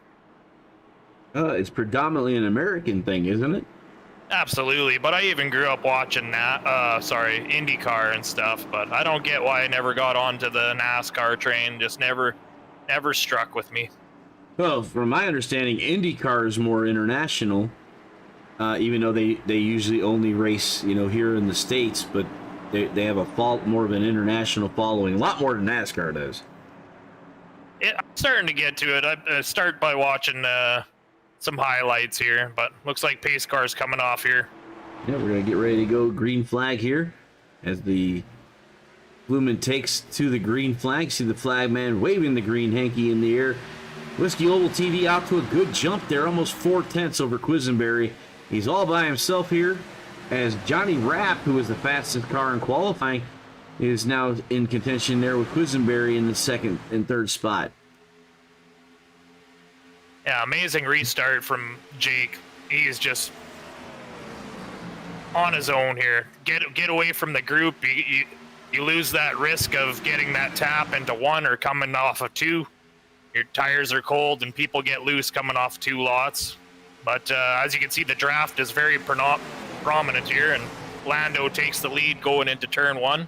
It's predominantly an American thing, isn't it? Absolutely, but I even grew up watching IndyCar and stuff. But I don't get why I never got onto the NASCAR train. Just never struck with me. Well, from my understanding, IndyCar is more international, even though they usually only race, here in the States, but they have more of an international following, a lot more than NASCAR does. I'm starting to get to it. I start by watching some highlights here, but looks like pace car's coming off here. Yeah, we're going to get ready to go green flag here as the Fluman takes to the green flag. See the flag man waving the green hanky in the air. Whiskey Oval TV out to a good jump there, almost 4/10 over Quisenberry. He's all by himself here as Johnny Rapp, who was the fastest car in qualifying, is now in contention there with Quisenberry in the second and third spot. Yeah, amazing restart from Jake. He's just on his own here. Get away from the group. You lose that risk of getting that tap into one or coming off of two. Your tires are cold and people get loose coming off 2 lots. But as you can see, the draft is very prominent here, and Lando takes the lead going into turn 1. And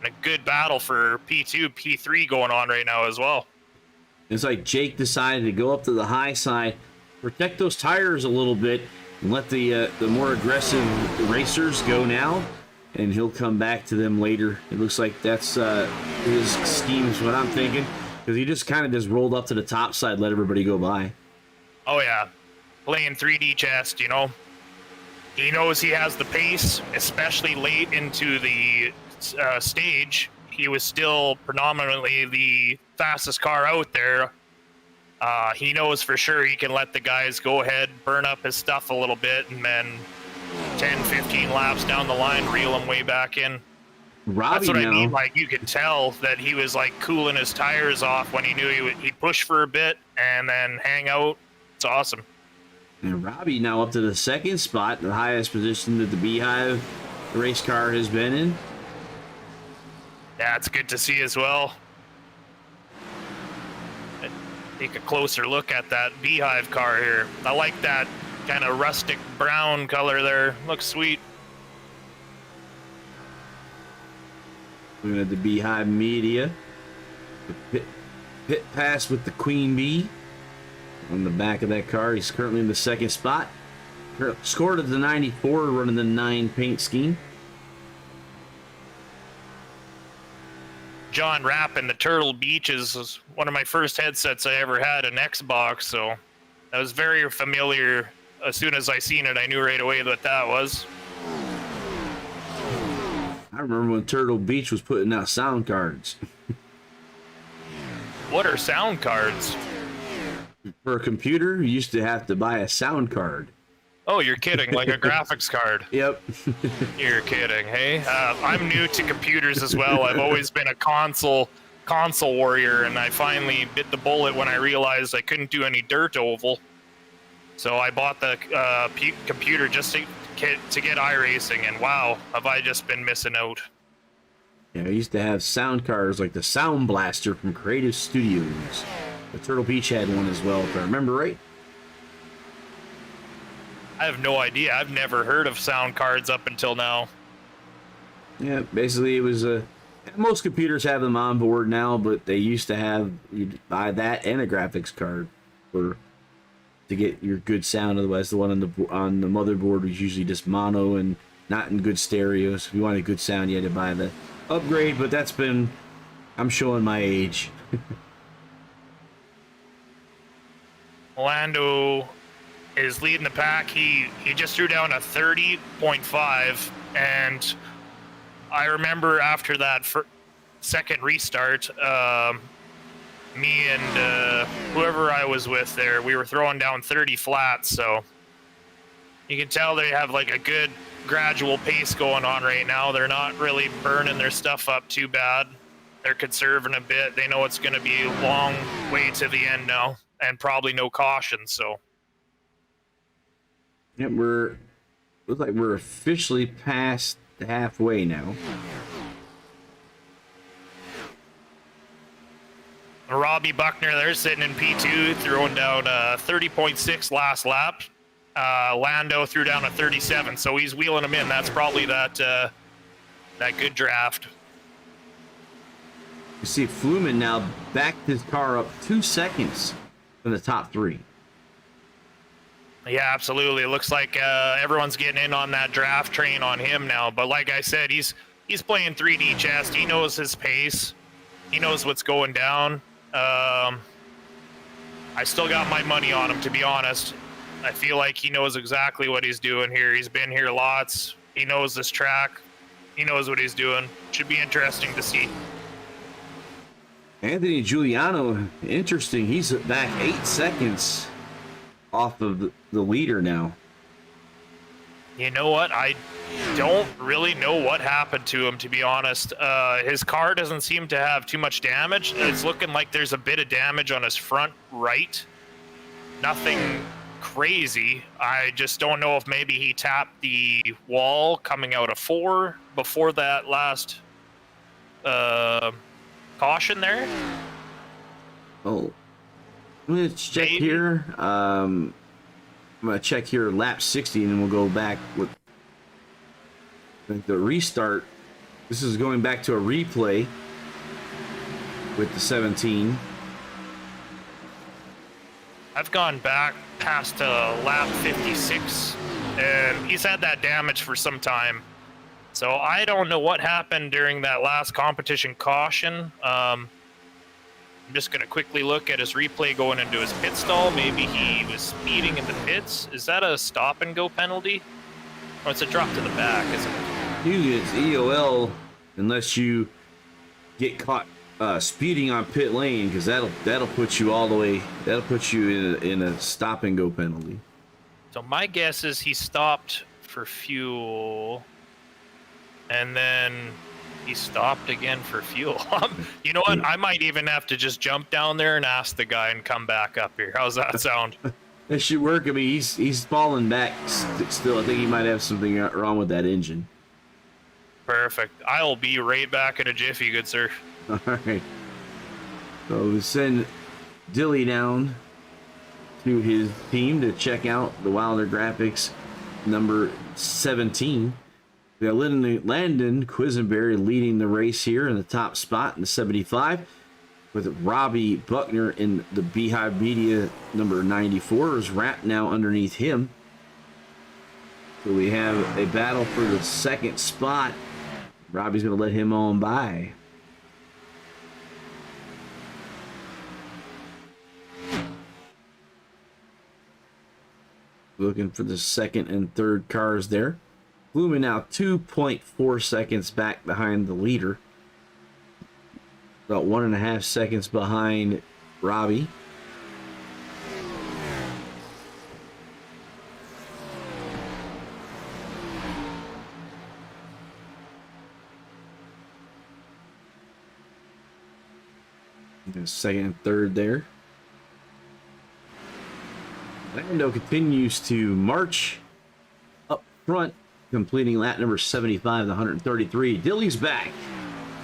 a good battle for P2, P3 going on right now as well. It's like Jake decided to go up to the high side, protect those tires a little bit, and let the more aggressive racers go now, and he'll come back to them later. It looks like that's his scheme is what I'm thinking, because he just kind of just rolled up to the top side, let everybody go by. Oh, yeah. Playing 3D chess, He knows he has the pace, especially late into the stage. He was still predominantly the fastest car out there. He knows for sure he can let the guys go ahead, burn up his stuff a little bit, and then 10, 15 laps down the line, reel him way back in. Robbie, that's what now, I mean. Like, you could tell that he was like cooling his tires off when he knew he'd push for a bit and then hang out. It's awesome. And Robbie now up to the second spot, the highest position that the Beehive race car has been in. Yeah, it's good to see as well. Take a closer look at that Beehive car here. I like that kind of rustic brown color there. Looks sweet. Looking at the Beehive Media. The pit pass with the Queen Bee. on the back of that car. He's currently in the second spot. Scored at the 94, running the 9 paint scheme. John Rappin, the Turtle Beaches was one of my first headsets I ever had, an Xbox, so that was very familiar. As soon as I seen it, I knew right away what that was. I remember when Turtle Beach was putting out sound cards. What are sound cards? For a computer, you used to have to buy a sound card. Oh, you're kidding, like a graphics card. Yep. You're kidding, hey? I'm new to computers as well. I've always been a console warrior, and I finally bit the bullet when I realized I couldn't do any dirt oval. So I bought the computer just to get iRacing, and wow, have I just been missing out. Yeah, I used to have sound cards like the Sound Blaster from Creative Studios. The Turtle Beach had one as well, if I remember right. I have no idea. I've never heard of sound cards up until now. Yeah, basically it was most computers have them on board now, but they used to have, you'd buy that and a graphics card to get your good sound. Otherwise, the one on the motherboard was usually just mono and not in good stereo. So if you wanted good sound, you had to buy the upgrade. But that's been, I'm showing my age. Lando is leading the pack. He just threw down a 30.5, and I remember after that second restart, me and whoever I was with there, we were throwing down 30 flats, so you can tell they have like a good gradual pace going on right now. They're not really burning their stuff up too bad. They're conserving a bit. They know it's going to be a long way to the end now, and probably no caution, so. Yep, looks like we're officially past the halfway now. Robbie Buckner there sitting in P2, throwing down 30.6 last lap. Lando threw down a 37, so he's wheeling him in. That's probably that good draft. You see Fluman now backed his car up 2 seconds from the top 3. Yeah, absolutely. It looks like everyone's getting in on that draft train on him now. But like I said, he's playing 3D chess. He knows his pace. He knows what's going down. I still got my money on him, to be honest. I feel like he knows exactly what he's doing here. He's been here lots. He knows this track. He knows what he's doing. Should be interesting to see. Anthony Giuliano, interesting. He's back 8 seconds off of the leader now. You know what? I don't really know what happened to him, to be honest. His car doesn't seem to have too much damage. It's looking like there's a bit of damage on his front right. Nothing crazy. I just don't know if maybe he tapped the wall coming out of 4 before that last caution there. Oh, I'm gonna check Maybe. here. I'm gonna check here lap 60, and then we'll go back with the restart. This is going back to a replay with the 17. I've gone back past lap 56, and he's had that damage for some time. So I don't know what happened during that last competition caution. I'm just going to quickly look at his replay going into his pit stall. Maybe he was speeding in the pits. Is that a stop and go penalty? Oh, it's a drop to the back, isn't it? Usually it's EOL unless you get caught speeding on pit lane, because that'll put you all the way. That'll put you in a stop and go penalty. So my guess is he stopped for fuel, and then he stopped again for fuel. You know what? I might even have to just jump down there and ask the guy and come back up here. How's that sound? That should work. I mean, he's falling back still. I think he might have something wrong with that engine. Perfect. I'll be right back in a jiffy, good sir. All right. So we send Dilly down to his team to check out the Wilder Graphics number 17. We got Landon Quisenberry leading the race here in the top spot in the 75. with Robbie Buckner in the Beehive Media number 94 is wrapped now underneath him. So we have a battle for the second spot. Robbie's going to let him on by. Looking for the second and third cars there. Fluman now 2.4 seconds back behind the leader. About 1.5 seconds behind Robbie. The second and third there. Lando continues to march up front, completing lap number 75, the 133. Dilly's back.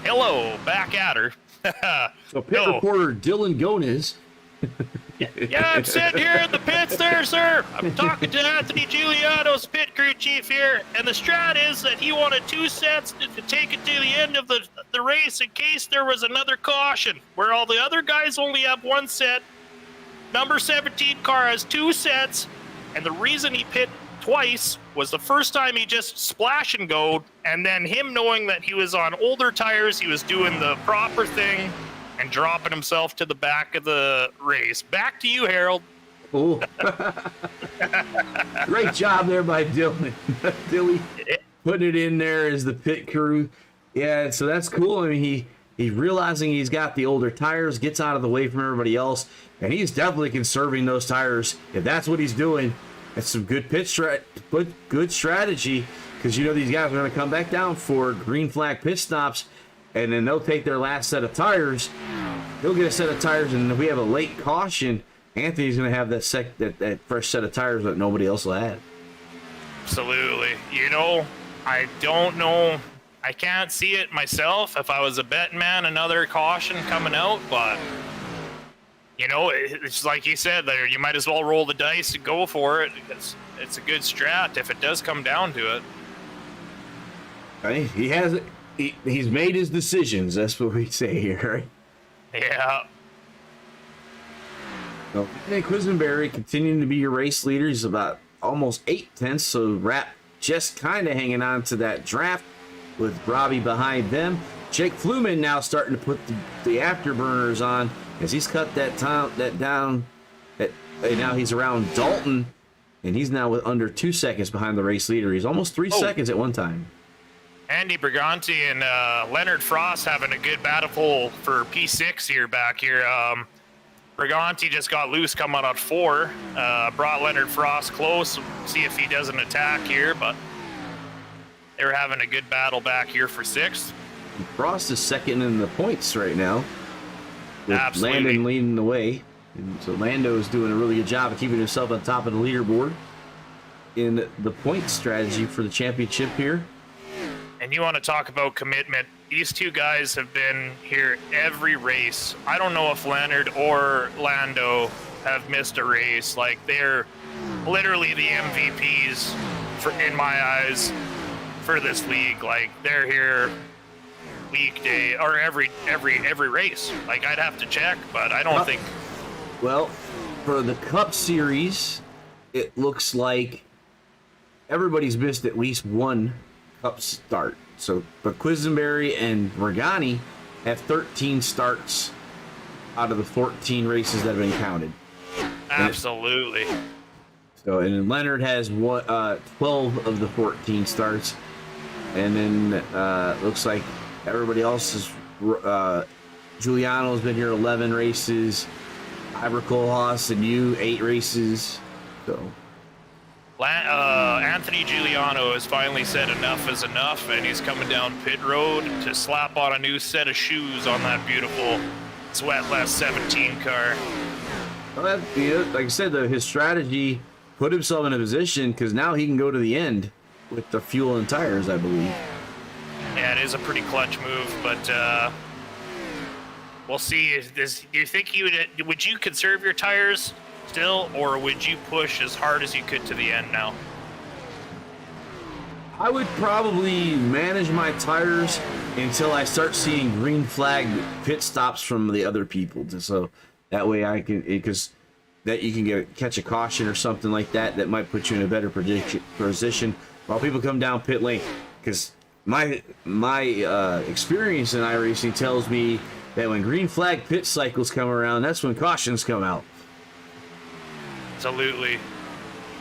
Hello, back at her. So pit reporter Dylan Gonez. Yeah, I'm sitting here in the pits there, sir. I'm talking to Anthony Giuliano's pit crew chief here, and the strat is that he wanted 2 sets to take it to the end of the race in case there was another caution, where all the other guys only have 1 set. Number 17 car has 2 sets, and the reason he pit twice was the first time he just splash and go, and then him knowing that he was on older tires, he was doing the proper thing and dropping himself to the back of the race. Back to you, Harold. Oh. Great job there by Dylan. Dilly putting it in there as the pit crew. Yeah, so that's cool. I mean, he's realizing he's got the older tires, gets out of the way from everybody else, and he's definitely conserving those tires. If that's what he's doing, that's some good good strategy, because you know these guys are going to come back down for green flag pit stops, and then they'll take their last set of tires. He'll get a set of tires, and if we have a late caution, Anthony's going to have that fresh set of tires that nobody else will have. Absolutely. You know, I don't know. I can't see it myself. If I was a betting man, another caution coming out, but you know, it's like you said there, you might as well roll the dice and go for it. It's a good strat if it does come down to it. Right? He's made his decisions. That's what we say here, right? Yeah. So, Nick Quisenberry continuing to be your race leader. He's about almost 8/10, so Rapp just kind of hanging on to that draft with Robbie behind them. Jake Fluman now starting to put the afterburners on as he's cut that down. Now he's around Dalton, and he's now with under 2 seconds behind the race leader. He's almost 3 seconds at one time. Andy Briganti and Leonard Frost having a good battle for P6 here back here. Briganti just got loose coming out 4. Brought Leonard Frost close. See if he doesn't attack here, but they're having a good battle back here for 6th. Frost is second in the points right now, with Absolutely. Landon leading the way. And so Lando is doing a really good job of keeping himself on top of the leaderboard in the point strategy for the championship here. And you want to talk about commitment. These 2 guys have been here every race. I don't know if Leonard or Lando have missed a race. Like, they're literally the MVPs in my eyes for this league. Like, they're here weekday or every race. Like, I'd have to check, but I don't think. Well, for the Cup Series, it looks like everybody's missed at least one Cup start. So, but Quisenberry and Regani have 13 starts out of the 14 races that have been counted. Absolutely. So, and then Leonard has 12 of the 14 starts. And then looks like everybody else is. Giuliano's been here 11 races. Ivor Kohlhaas and you 8 races. So. Anthony Giuliano has finally said enough is enough, and he's coming down pit road to slap on a new set of shoes on that beautiful Sweatless 17 car. Well, like I said, his strategy put himself in a position because now he can go to the end with the fuel and tires, I believe. Yeah, it is a pretty clutch move, but we'll see. Do you think would you conserve your tires still, or would you push as hard as you could to the end now? I would probably manage my tires until I start seeing green flag pit stops from the other people. So that way I can, because that you can catch a caution or something like that that might put you in a better position while people come down pit lane. Because my experience in iRacing tells me that when green flag pit cycles come around, that's when cautions come out. Absolutely.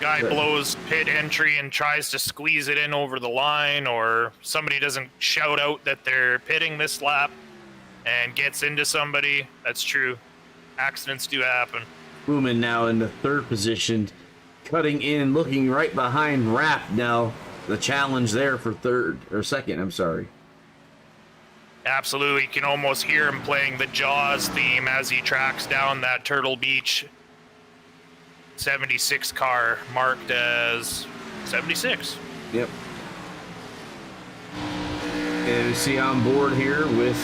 Guy blows pit entry and tries to squeeze it in over the line, or somebody doesn't shout out that they're pitting this lap and gets into somebody. That's true. Accidents do happen. Booman now in the third position, cutting in, looking right behind Rapp now. The challenge there for second, I'm sorry. Absolutely. You can almost hear him playing the Jaws theme as he tracks down that Turtle Beach 76 car marked as 76. Yep. And we see on board here with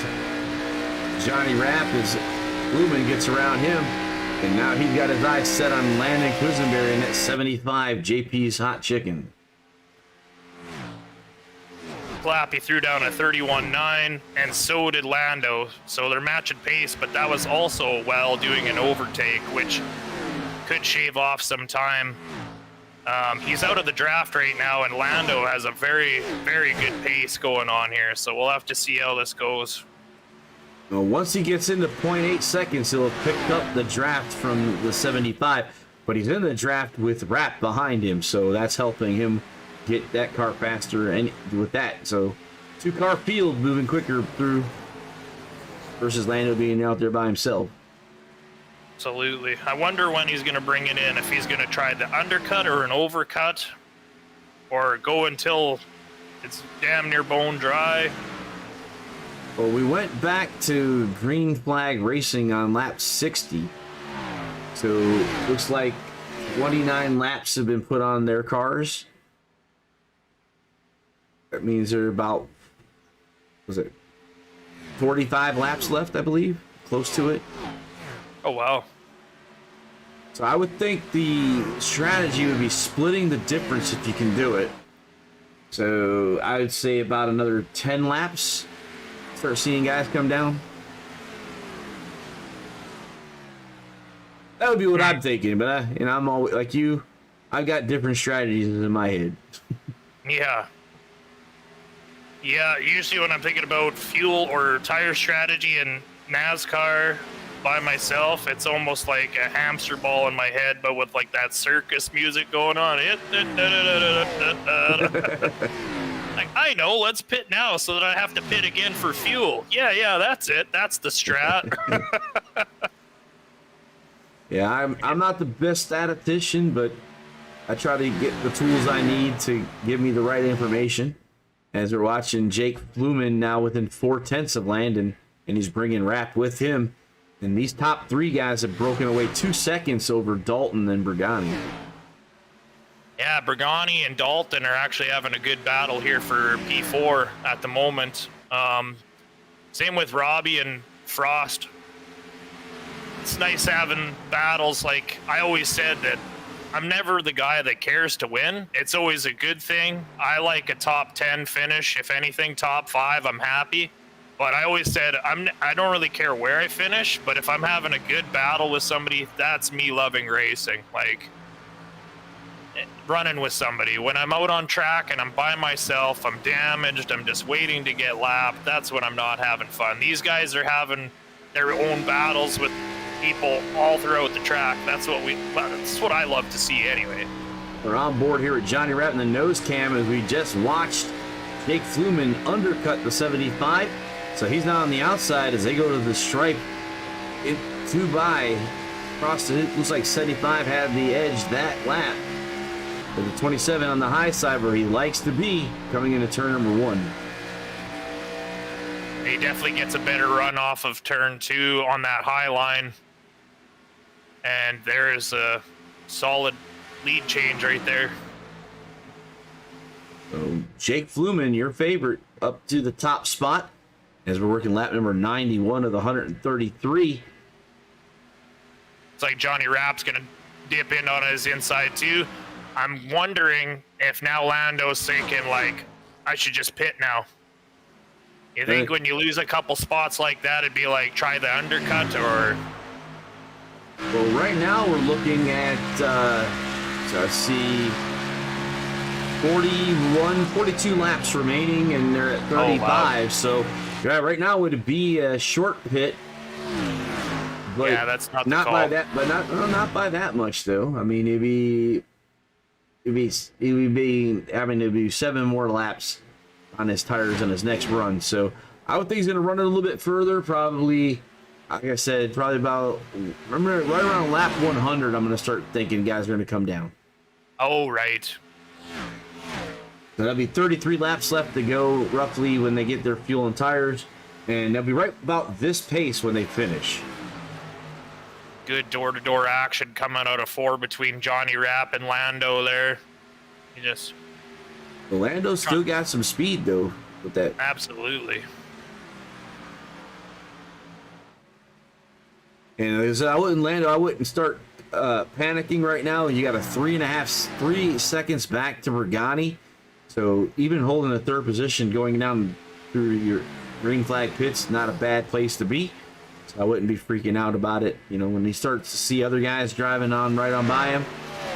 Johnny Rapp as Blumen gets around him. And now he's got his eyes set on Landon Quisenberry in that 75 JP's Hot Chicken. Lap, he threw down a 31.9, and so did Lando. So they're matching pace, but that was also while doing an overtake, which could shave off some time. He's out of the draft right now, and Lando has a very, very good pace going on here. So we'll have to see how this goes. Well, once he gets into 0.8 seconds, he'll have picked up the draft from the 75, but he's in the draft with Rapp behind him, so that's helping him get that car faster and with that. So 2-car field moving quicker through versus Lando being out there by himself. Absolutely. I wonder when he's going to bring it in, if he's going to try the undercut or an overcut, or go until it's damn near bone dry. Well, we went back to green flag racing on lap 60. So looks like 29 laps have been put on their cars. That means there are about, was it 45 laps left, I believe? Close to it. Oh, wow. So I would think the strategy would be splitting the difference if you can do it. So I would say about another 10 laps. Start seeing guys come down. That would be what I'm thinking, but I'm always like you. I've got different strategies in my head. Yeah. Yeah, usually when I'm thinking about fuel or tire strategy in NASCAR by myself, it's almost like a hamster ball in my head, but with like that circus music going on. Like, I know, let's pit now so that I have to pit again for fuel. Yeah, that's it. That's the strat. Yeah, I'm not the best statistician, but I try to get the tools I need to give me the right information. As we're watching Jake Fluman now within 4/10 of Landon, and he's bringing Rapp with him. And these top 3 guys have broken away 2 seconds over Dalton and Brigani. Yeah, Brigani and Dalton are actually having a good battle here for P4 at the moment. Same with Robbie and Frost. It's nice having battles. Like I always said that I'm never the guy that cares to win. It's always a good thing. I like a top 10 finish. If anything, top 5, I'm happy. But I always said I don't really care where I finish, but if I'm having a good battle with somebody, that's me loving racing. Like running with somebody. When I'm out on track and I'm by myself, I'm damaged, I'm just waiting to get lapped, that's when I'm not having fun. These guys are having their own battles with people all throughout the track. That's what I love to see anyway. We're on board here with Johnny Rapp in the nose cam as we just watched Jake Fluman undercut the 75. So he's now on the outside as they go to the stripe. It 2 by. Across the, it looks like 75 had the edge that lap. But the 27 on the high side where he likes to be coming into turn number 1. He definitely gets a better run off of turn 2 on that high line. And there is a solid lead change right there. So Jake Fluman, your favorite, up to the top spot as we're working lap number 91 of the 133. It's like Johnny Rapp's going to dip in on his inside too. I'm wondering if now Lando's thinking like, I should just pit now. You think when you lose a couple spots like that, it'd be like try the undercut or? Well, right now we're looking at, so I see 42 laps remaining, and they're at 35. Oh, wow. So, yeah, right now would be a short pit. But Yeah, that's not the not call. by that, but not by that much though. I mean, it'd be having to be 7 more laps on his tires on his next run. So I would think he's going to run it a little bit further. Probably, like I said, probably about right around lap 100. I'm going to start thinking guys are going to come down. Oh, right. So that'll be 33 laps left to go roughly when they get their fuel and tires, and they'll be right about this pace when they finish. Good door-to-door action coming out of 4 between Johnny Rapp and Lando there. You just Lando's still got some speed though with that. absolutely. And as I wouldn't start panicking right now. You got a 3 seconds back to Regani. So even holding a third position going down through your green flag pits, not a bad place to be. So I wouldn't be freaking out about it. You know, when he starts to see other guys driving right on by him,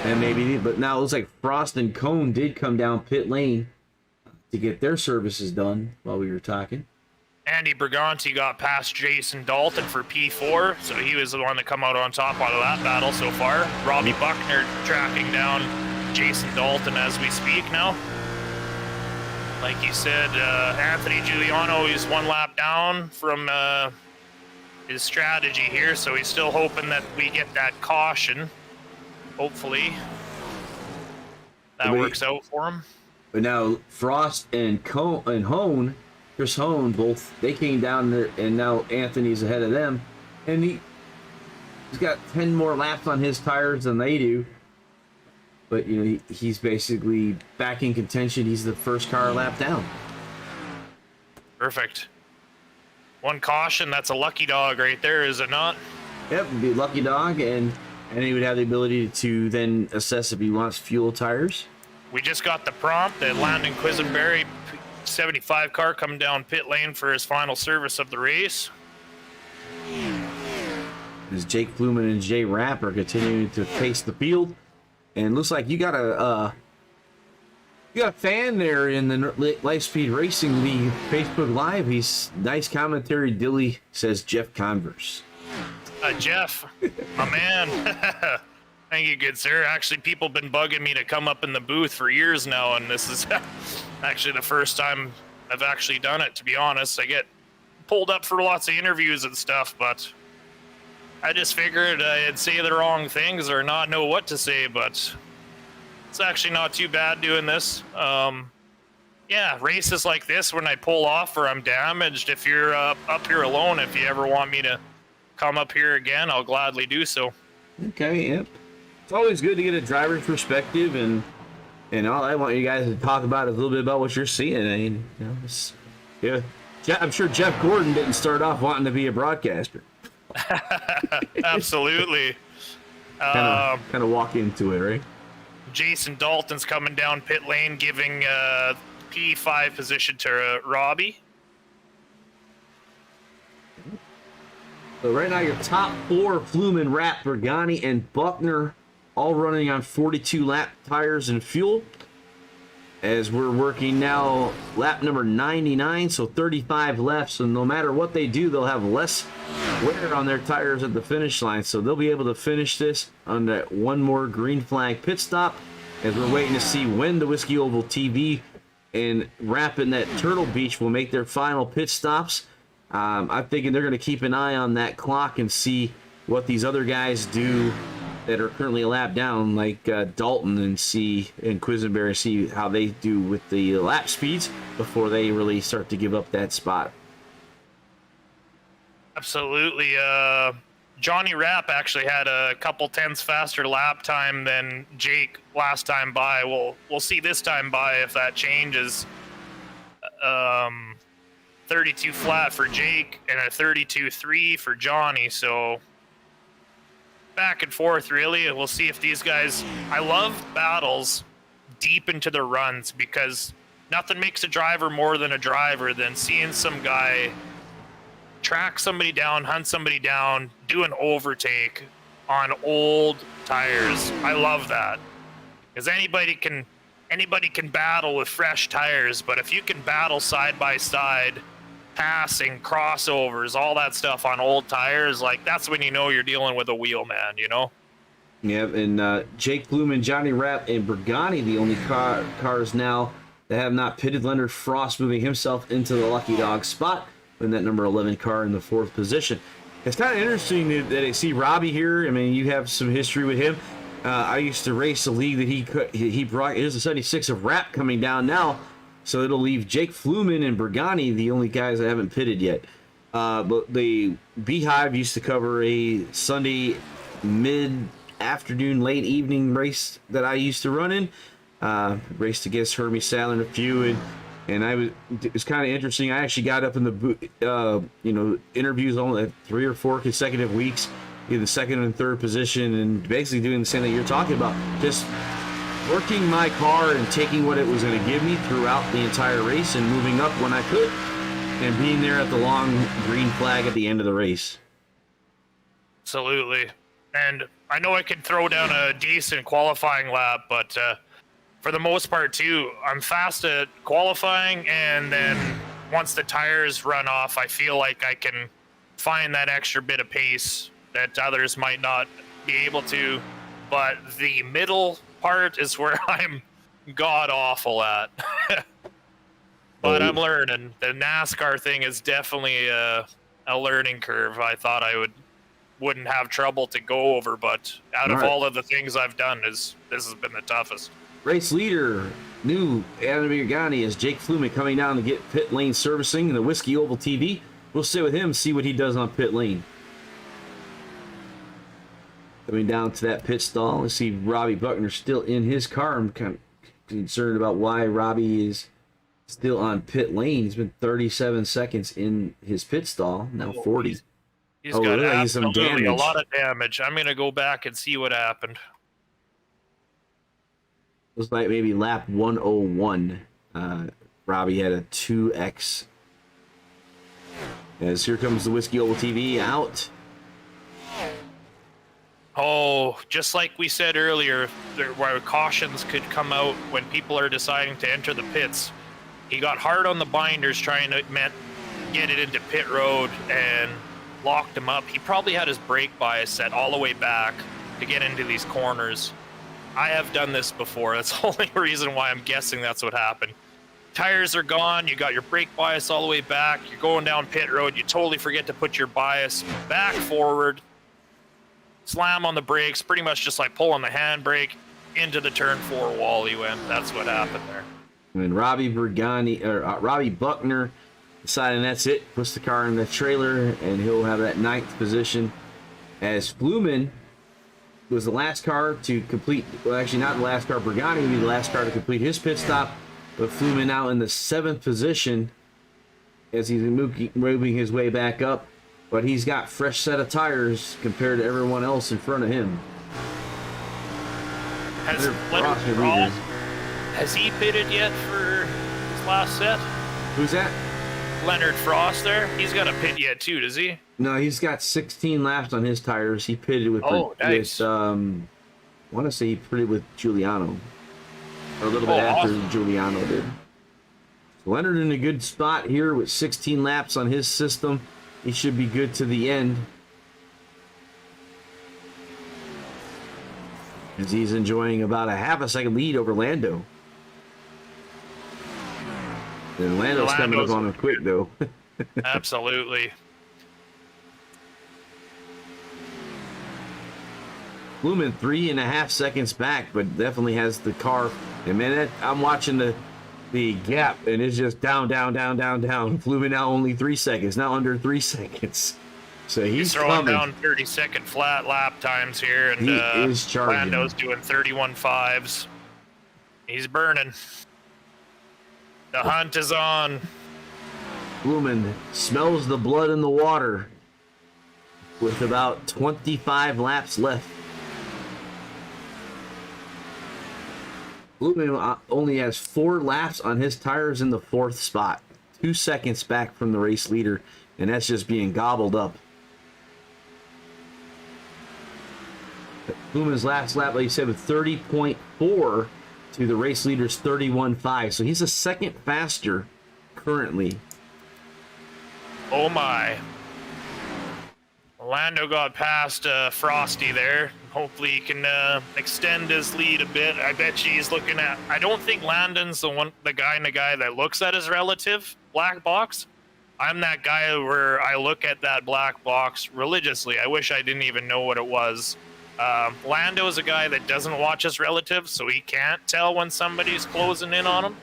and maybe, but now it looks like Frost and Cone did come down pit lane to get their services done while we were talking. Andy Briganti got past Jason Dalton for P4, so he was the one to come out on top out of that battle so far. Robbie Buckner tracking down Jason Dalton as we speak now. Like you said, Anthony Giuliano is 1 lap down from his strategy here, so he's still hoping that we get that caution. Hopefully that works out for him. But now Frost and Chris Hone, both they came down there, and now Anthony's ahead of them, and he's got 10 more laps on his tires than they do. But you know he's basically back in contention. He's the first car lap down. Perfect. 1 caution. That's a lucky dog right there, is it not? Yep, it'd be a lucky dog, and he would have the ability to then assess if he wants fuel tires. We just got the prompt that Landon Quisenberry 75 car coming down pit lane for his final service of the race. As Jake Fluman and Jay Rapp are continuing to pace the field. And looks like you got a fan there in the Lightspeed Racing League Facebook Live. He's nice commentary. Dilly says Jeff Converse. Jeff, my man. Thank you, good sir. Actually, people have been bugging me to come up in the booth for years now, and this is actually the first time I've actually done it, to be honest. I get pulled up for lots of interviews and stuff, but I just figured I'd say the wrong things or not know what to say, but it's actually not too bad doing this. Yeah, races like this when I pull off or I'm damaged, if you're up here alone, if you ever want me to come up here again, I'll gladly do so. Okay, yep. It's always good to get a driver's perspective, and all I want you guys to talk about is a little bit about what you're seeing. I mean, you know, yeah, I'm sure Jeff Gordon didn't start off wanting to be a broadcaster. Absolutely. Kind of walk into it, right? Jason Dalton's coming down pit lane, giving P5 position to Robbie. So right now your top 4, Fluman, Rapp, Bergani, and Buckner, all running on 42 lap tires and fuel. As we're working now lap number 99, so 35 left. So no matter what they do, they'll have less wear on their tires at the finish line. So they'll be able to finish this on that 1 more green flag pit stop. As we're waiting to see when the Whiskey Oval TV and Rapp in that Turtle Beach will make their final pit stops. I'm thinking they're going to keep an eye on that clock and see what these other guys do that are currently a lap down, like Dalton and Quisenberry, see how they do with the lap speeds before they really start to give up that spot. Absolutely. Johnny Rapp actually had a couple tenths faster lap time than Jake last time by. We'll see this time by if that changes. 32 flat for Jake and a 32.3 for Johnny, so back and forth really. We'll see if these guys, I love battles deep into the runs because nothing makes a driver more than a driver than seeing some guy track somebody down, hunt somebody down, do an overtake on old tires. I love that, because anybody can battle with fresh tires, but if you can battle side by side, passing, crossovers, all that stuff on old tires, like, that's when you know you're dealing with a wheel man, you know? Yeah, and Jake Fluman, Johnny Rapp, and Bergani, the only cars now that have not pitted. Leonard Frost moving himself into the lucky dog spot in that number 11 car in the 4th position. It's kind of interesting that I see Robbie here. I mean, you have some history with him. I used to race the league that he brought. It is a 76 of Rapp coming down now, so it'll leave Jake Fluman and Bergani the only guys that haven't pitted yet. But the Beehive used to cover a Sunday mid-afternoon, late evening race that I used to run in. Raced against Hermie Sadler and a few, and it was kind of interesting. I actually got up in the interviews on 3 or 4 consecutive weeks in the 2nd and 3rd position, and basically doing the same thing you're talking about, just working my car and taking what it was going to give me throughout the entire race and moving up when I could, and being there at the long green flag at the end of the race. Absolutely. And I know I could throw down a decent qualifying lap, but for the most part too, I'm fast at qualifying, and then once the tires run off, I feel like I can find that extra bit of pace that others might not be able to. But the middle part is where I'm god awful at. But I'm learning. The NASCAR thing is definitely a learning curve. I thought I wouldn't have trouble to go over, but out of all of the things I've done, this has been the toughest. Race leader, new Adam Bergani, is Jake Fluman coming down to get pit lane servicing in the Whiskey Oval TV. We'll sit with him, see what he does on pit lane. Coming down to that pit stall, let's see Robbie Buckner still in his car. I'm kind of concerned about why Robbie is still on pit lane. He's been 37 seconds in his pit stall, now 40. He's got absolutely a lot of damage. I'm going to go back and see what happened. Looks like maybe lap 101. Robbie had a 2X. As here comes the Whiskey Oval TV out. Oh, just like we said earlier, where cautions could come out when people are deciding to enter the pits. He got hard on the binders trying to get it into pit road and locked him up. He probably had his brake bias set all the way back to get into these corners. I have done this before. That's the only reason why I'm guessing that's what happened. Tires are gone. You got your brake bias all the way back. You're going down pit road. You totally forget to put your bias back forward. Slam on the brakes, pretty much just like pulling the handbrake into the turn 4 wall he went. That's what happened there. And Robbie Buckner deciding that's it, puts the car in the trailer, and he'll have that 9th position. As Fluman was the last car to complete, well, actually not the last car, Bergani would be the last car to complete his pit stop, but Fluman now in the 7th position as he's moving his way back up. But he's got fresh set of tires compared to everyone else in front of him. Has he pitted yet for his last set? Who's that? Leonard Frost there? He's got a pit yet too, does he? No, he's got 16 laps on his tires. He pitted with, nice. I want to say he pitted with Giuliano. A little bit after awesome. Giuliano did. So Leonard in a good spot here with 16 laps on his system. He should be good to the end. As he's enjoying about a half a second lead over Lando. And Lando's coming up on him quick, though. Absolutely. Fluman 3.5 seconds back, but definitely has the car. And man, I'm watching the gap, and it's just down. Fluman now only 3 seconds, now under 3 seconds. So he's throwing coming. down 30-second flat lap times here, and he is charging. Lando's doing 31.5s. He's burning. The hunt is on. Fluman smells the blood in the water with about 25 laps left. Fluman only has 4 laps on his tires in the 4th spot, 2 seconds back from the race leader, and that's just being gobbled up. Fluman's last lap, like you said, with 30.4 to the race leader's 31.5, so he's a second faster currently. Oh my. Lando got past Frosty there. Hopefully he can extend his lead a bit. I bet you he's looking at... I don't think Landon's the guy that looks at his relative black box. I'm that guy where I look at that black box religiously. I wish I didn't even know what it was. Lando is a guy that doesn't watch his relatives, so he can't tell when somebody's closing in on him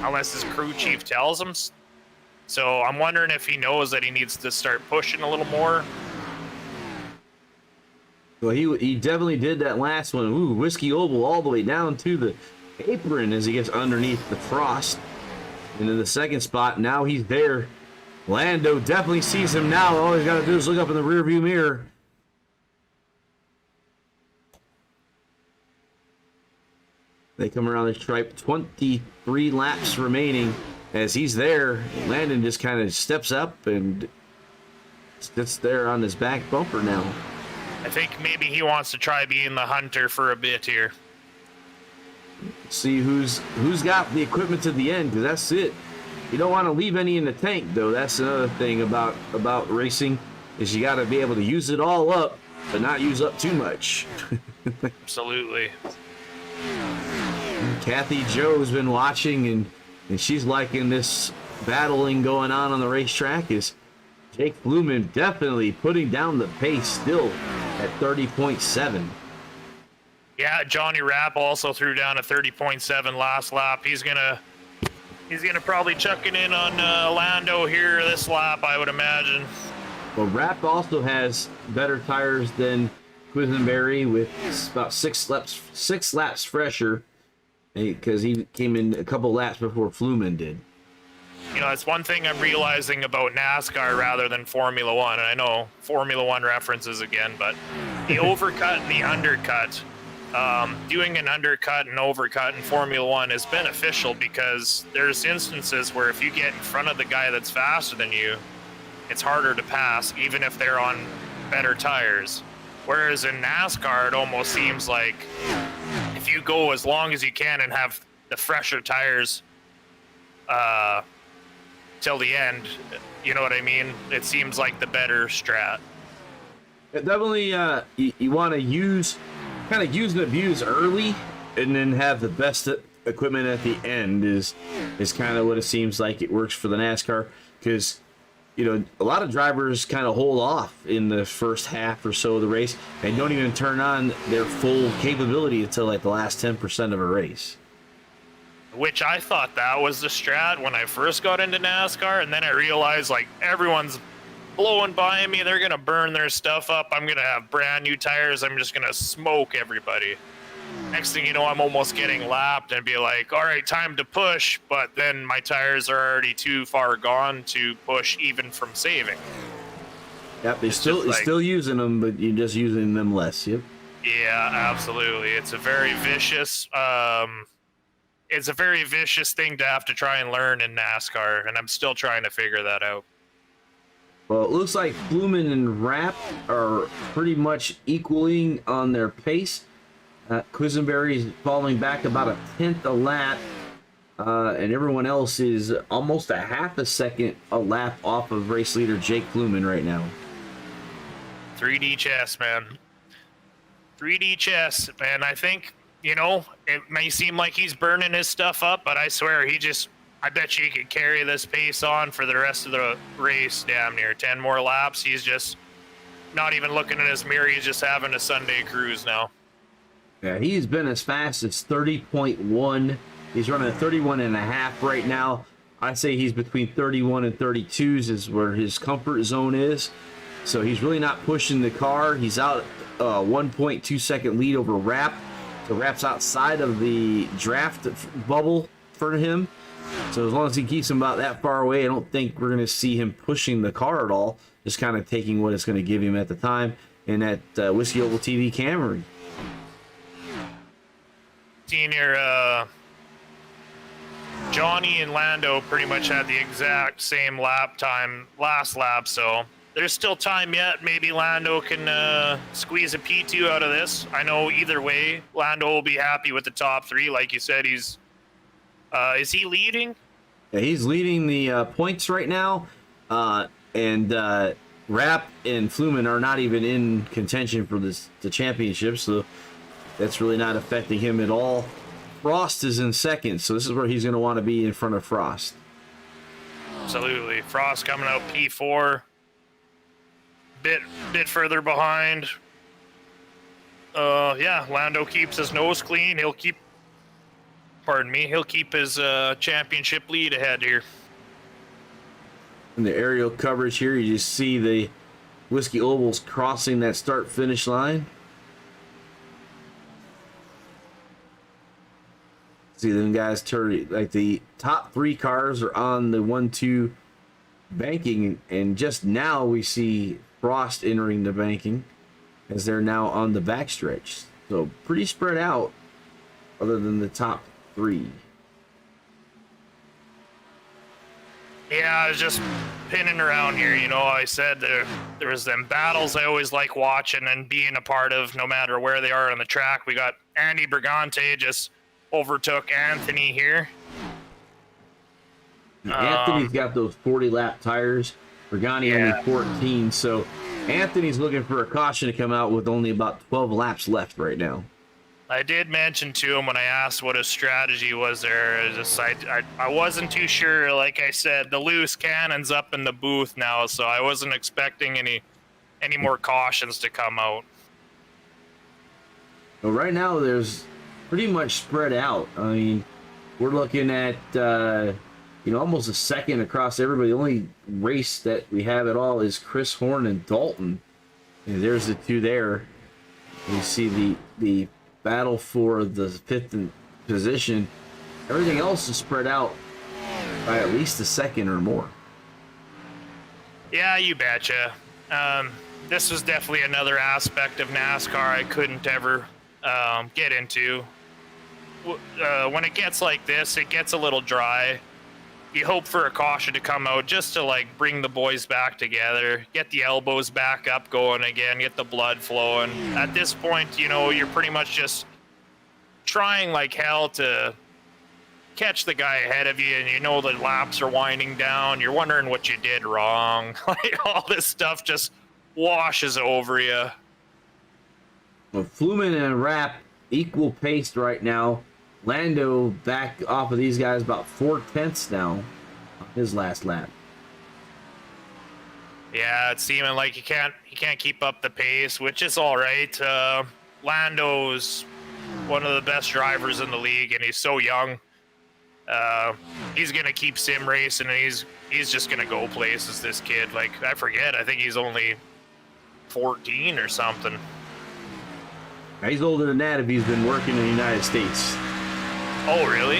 unless his crew chief tells him. So I'm wondering if he knows that he needs to start pushing a little more. Well, he definitely did that last one. Ooh, Whiskey Oval all the way down to the apron as he gets underneath the frost. And in the second spot, now he's there. Lando definitely sees him now. All he's got to do is look up in the rearview mirror. They come around the stripe. 23 laps remaining. As he's there, Landon just kind of steps up and sits there on his back bumper now. I think maybe he wants to try being the hunter for a bit here. See who's got the equipment to the end, because that's it. You don't want to leave any in the tank, though. That's another thing about racing, is you got to be able to use it all up, but not use up too much. Absolutely. Kathy Joe's been watching, and she's liking this battling going on the racetrack. Is Jake Fluman definitely putting down the pace still at 30.7. Yeah, Johnny Rapp also threw down a 30.7 last lap. He's gonna probably chuck it in on Lando here this lap, I would imagine. Well, Rapp also has better tires than Quisenberry with about six laps fresher, because he came in a couple laps before Fluman did. You know, it's one thing I'm realizing about NASCAR rather than Formula One, and I know Formula One references again, but the overcut and the undercut, doing an undercut and overcut in Formula One is beneficial because there's instances where if you get in front of the guy that's faster than you, it's harder to pass, even if they're on better tires. Whereas in NASCAR, it almost seems like if you go as long as you can and have the fresher tires till the end, you know what I mean? It seems like the better strat. Definitely, you want to kind of use and abuse early, and then have the best equipment at the end is kind of what it seems like it works for the NASCAR, because you know a lot of drivers kind of hold off in the first half or so of the race and don't even turn on their full capability until like the last 10% of a race. Which I thought that was the strat when I first got into NASCAR, and then I realized like everyone's blowing by me, they're gonna burn their stuff up, I'm gonna have brand new tires, I'm just gonna smoke everybody. Next thing you know, I'm almost getting lapped and be like, all right, time to push, but then my tires are already too far gone to push even from saving. Yep, you're still using them, but you're just using them less. Yep. Yeah, absolutely. It's a very vicious thing to have to try and learn in NASCAR, and I'm still trying to figure that out. Well, it looks like Fluman and Rapp are pretty much equaling on their pace. Quisenberry is falling back about a tenth a lap, and everyone else is almost a half a second a lap off of race leader Jake Fluman right now. 3D chess, man. 3D chess, man. I think, you know, it may seem like he's burning his stuff up, but I swear I bet you he could carry this pace on for the rest of the race, damn near 10 more laps. He's just not even looking in his mirror. He's just having a Sunday cruise now. Yeah, he's been as fast as 30.1. He's running a 31.5 right now. I say he's between 31 and 32s is where his comfort zone is. So he's really not pushing the car. He's out 1.2 second lead over Rapp. So Rapp's outside of the draft bubble for him. So as long as he keeps him about that far away, I don't think we're going to see him pushing the car at all. Just kind of taking what it's going to give him at the time in that Whiskey Oval TV Camry. Seeing your Johnny and Lando pretty much had the exact same lap time last lap, so there's still time yet. Maybe Lando can squeeze a P2 out of this. I know either way, Lando will be happy with the top 3. Like you said, he's is he leading? Yeah, he's leading the points right now, and Rapp and Flumen are not even in contention for the championship, so that's really not affecting him at all. Frost is in second, so this is where he's going to want to be in front of Frost. Absolutely. Frost coming out P4. Bit further behind. Yeah, Lando keeps his nose clean. He'll keep his championship lead ahead here. In the aerial coverage here, you just see the Whiskey Ovals crossing that start-finish line. See them guys turn, like the top 3 cars are on the 1-2 banking, and just now we see Frost entering the banking as they're now on the backstretch. So pretty spread out other than the top 3. Yeah, I was just pinning around here. You know, I said there was them battles I always like watching and being a part of no matter where they are on the track. We got Andy Brigante just overtook Anthony here. Anthony's got those 40-lap tires. Brigani only 14, so Anthony's looking for a caution to come out with only about 12 laps left right now. I did mention to him when I asked what his strategy was there. I wasn't too sure. Like I said, the loose cannon's up in the booth now, so I wasn't expecting any more cautions to come out. Well, right now there's pretty much spread out. I mean, we're looking at almost a second across everybody. The only race that we have at all is Chris Horn and Dalton. And there's the 2 there. You see the battle for the 5th position. Everything else is spread out by at least a second or more. Yeah, you betcha. This was definitely another aspect of NASCAR I couldn't ever get into. When it gets like this, it gets a little dry. You hope for a caution to come out just to like bring the boys back together, get the elbows back up going again, get the blood flowing. At this point, you know, you're pretty much just trying like hell to catch the guy ahead of you, and you know the laps are winding down. You're wondering what you did wrong. Like all this stuff just washes over you. Well, Flumen and Rapp equal paced right now. Lando back off of these guys about 4/10 now on his last lap. Yeah, it's seeming like he can't keep up the pace, which is all right. Lando's one of the best drivers in the league, and he's so young. He's gonna keep sim racing, and he's just gonna go places. This kid, like I forget, I think he's only 14 or something. He's older than that if he's been working in the United States. Oh, really?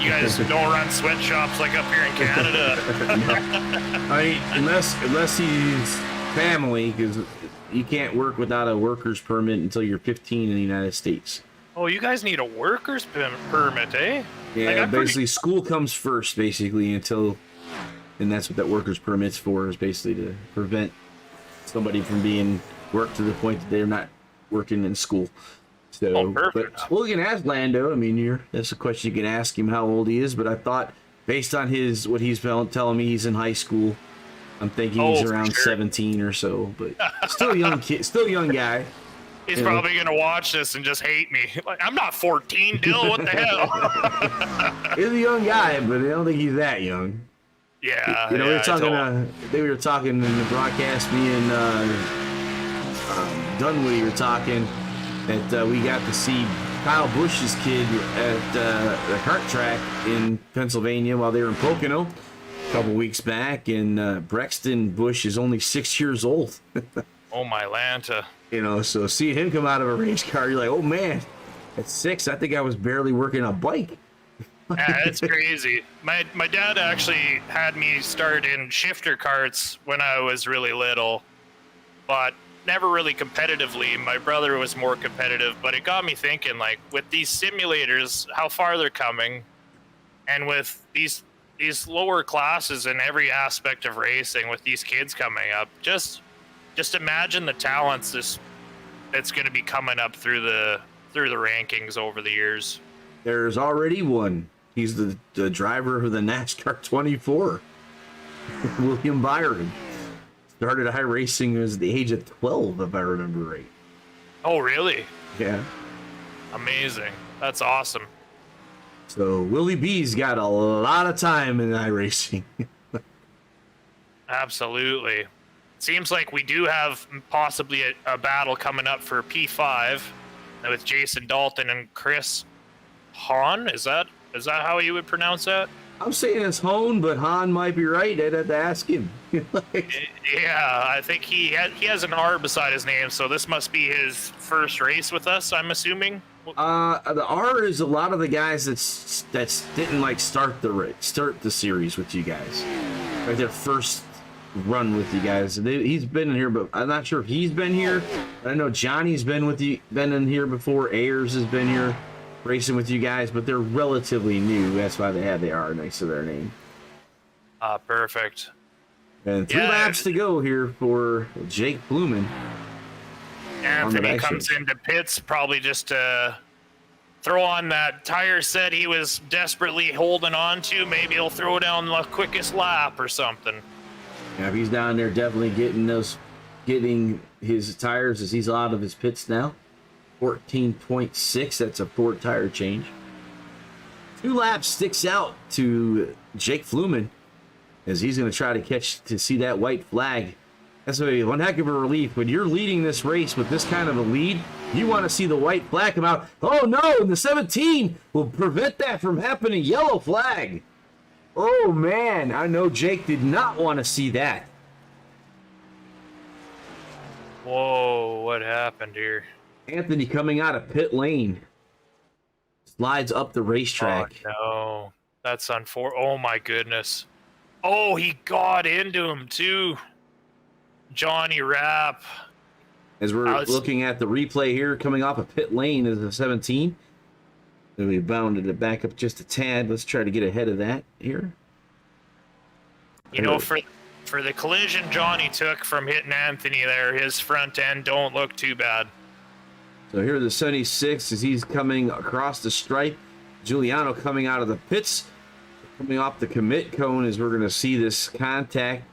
You guys don't run sweatshops like up here in Canada? I mean, unless he's family, because you can't work without a worker's permit until you're 15 in the United States. Oh, you guys need a worker's permit, eh? Yeah, like basically school comes first, basically, and that's what that worker's permit's for, is basically to prevent somebody from being worked to the point that they're not working in school. So, but we can ask Lando. I mean, that's a question you can ask him how old he is. But I thought, based on what he's telling me, he's in high school. I'm thinking he's around 17 or so. But still a young kid, still a young guy. He's probably gonna watch this and just hate me. Like, I'm not 14, Dill. What the hell? He's a young guy, but I don't think he's that young. Yeah. We were talking. They were talking in the broadcast. Me and Dunwoody were talking. That we got to see Kyle Busch's kid at the kart track in Pennsylvania while they were in Pocono a couple weeks back, and Brexton Busch is only 6 years old. Oh my Lanta! So seeing him come out of a race car, you're like, oh man, at 6, I think I was barely working a bike. Yeah, it's crazy. My dad actually had me start in shifter karts when I was really little, but never really competitively. My brother was more competitive, but it got me thinking, like, with these simulators, how far they're coming, And with these lower classes in every aspect of racing, with these kids coming up, just imagine the talents that's going to be coming up through the rankings over the years. There's already one. He's the driver of the NASCAR 24. William Byron started iRacing at the age of 12, if I remember right. Oh, really? Yeah. Amazing. That's awesome. So Willie B's got a lot of time in iRacing. Absolutely. Seems like we do have possibly a battle coming up for P5 with Jason Dalton and Chris Hahn. Is that how you would pronounce that? I'm saying it's Hone, but Han might be right. I'd have to ask him. Yeah, I think he has an R beside his name, so this must be his first race with us, I'm assuming. The R is a lot of the guys that didn't like start the series with you guys, like their first run with you guys. He's been in here, but I'm not sure if he's been here. I know Johnny's been in here before. Ayers has been here racing with you guys, but they're relatively new. That's why they have the R next to their name. Perfect. And 3 laps to go here for Jake Blumen. Anthony comes into pits probably just to throw on that tire set he was desperately holding on to. Maybe he'll throw down the quickest lap or something. Yeah, if he's down there definitely getting his tires as he's out of his pits now. 14.6, that's a 4 tire change. 2 laps sticks out to Jake Flumen as he's going to try to see that white flag. That's one heck of a relief. When you're leading this race with this kind of a lead, you want to see the white flag come out. Oh no, and the 17 will prevent that from happening. Yellow flag. Oh man, I know Jake did not want to see that. Whoa, what happened here? Anthony coming out of pit lane. Slides up the racetrack. Oh no, that's unfortunate. Oh my goodness. Oh, he got into him too. Johnny Rapp. As we're looking at the replay here, coming off of pit lane is the 17. Then we bounded it back up just a tad. Let's try to get ahead of that here. You know, for the collision Johnny took from hitting Anthony there, his front end don't look too bad. So here the 76 as he's coming across the stripe. Giuliano coming out of the pits. Coming off the commit cone as we're going to see this contact.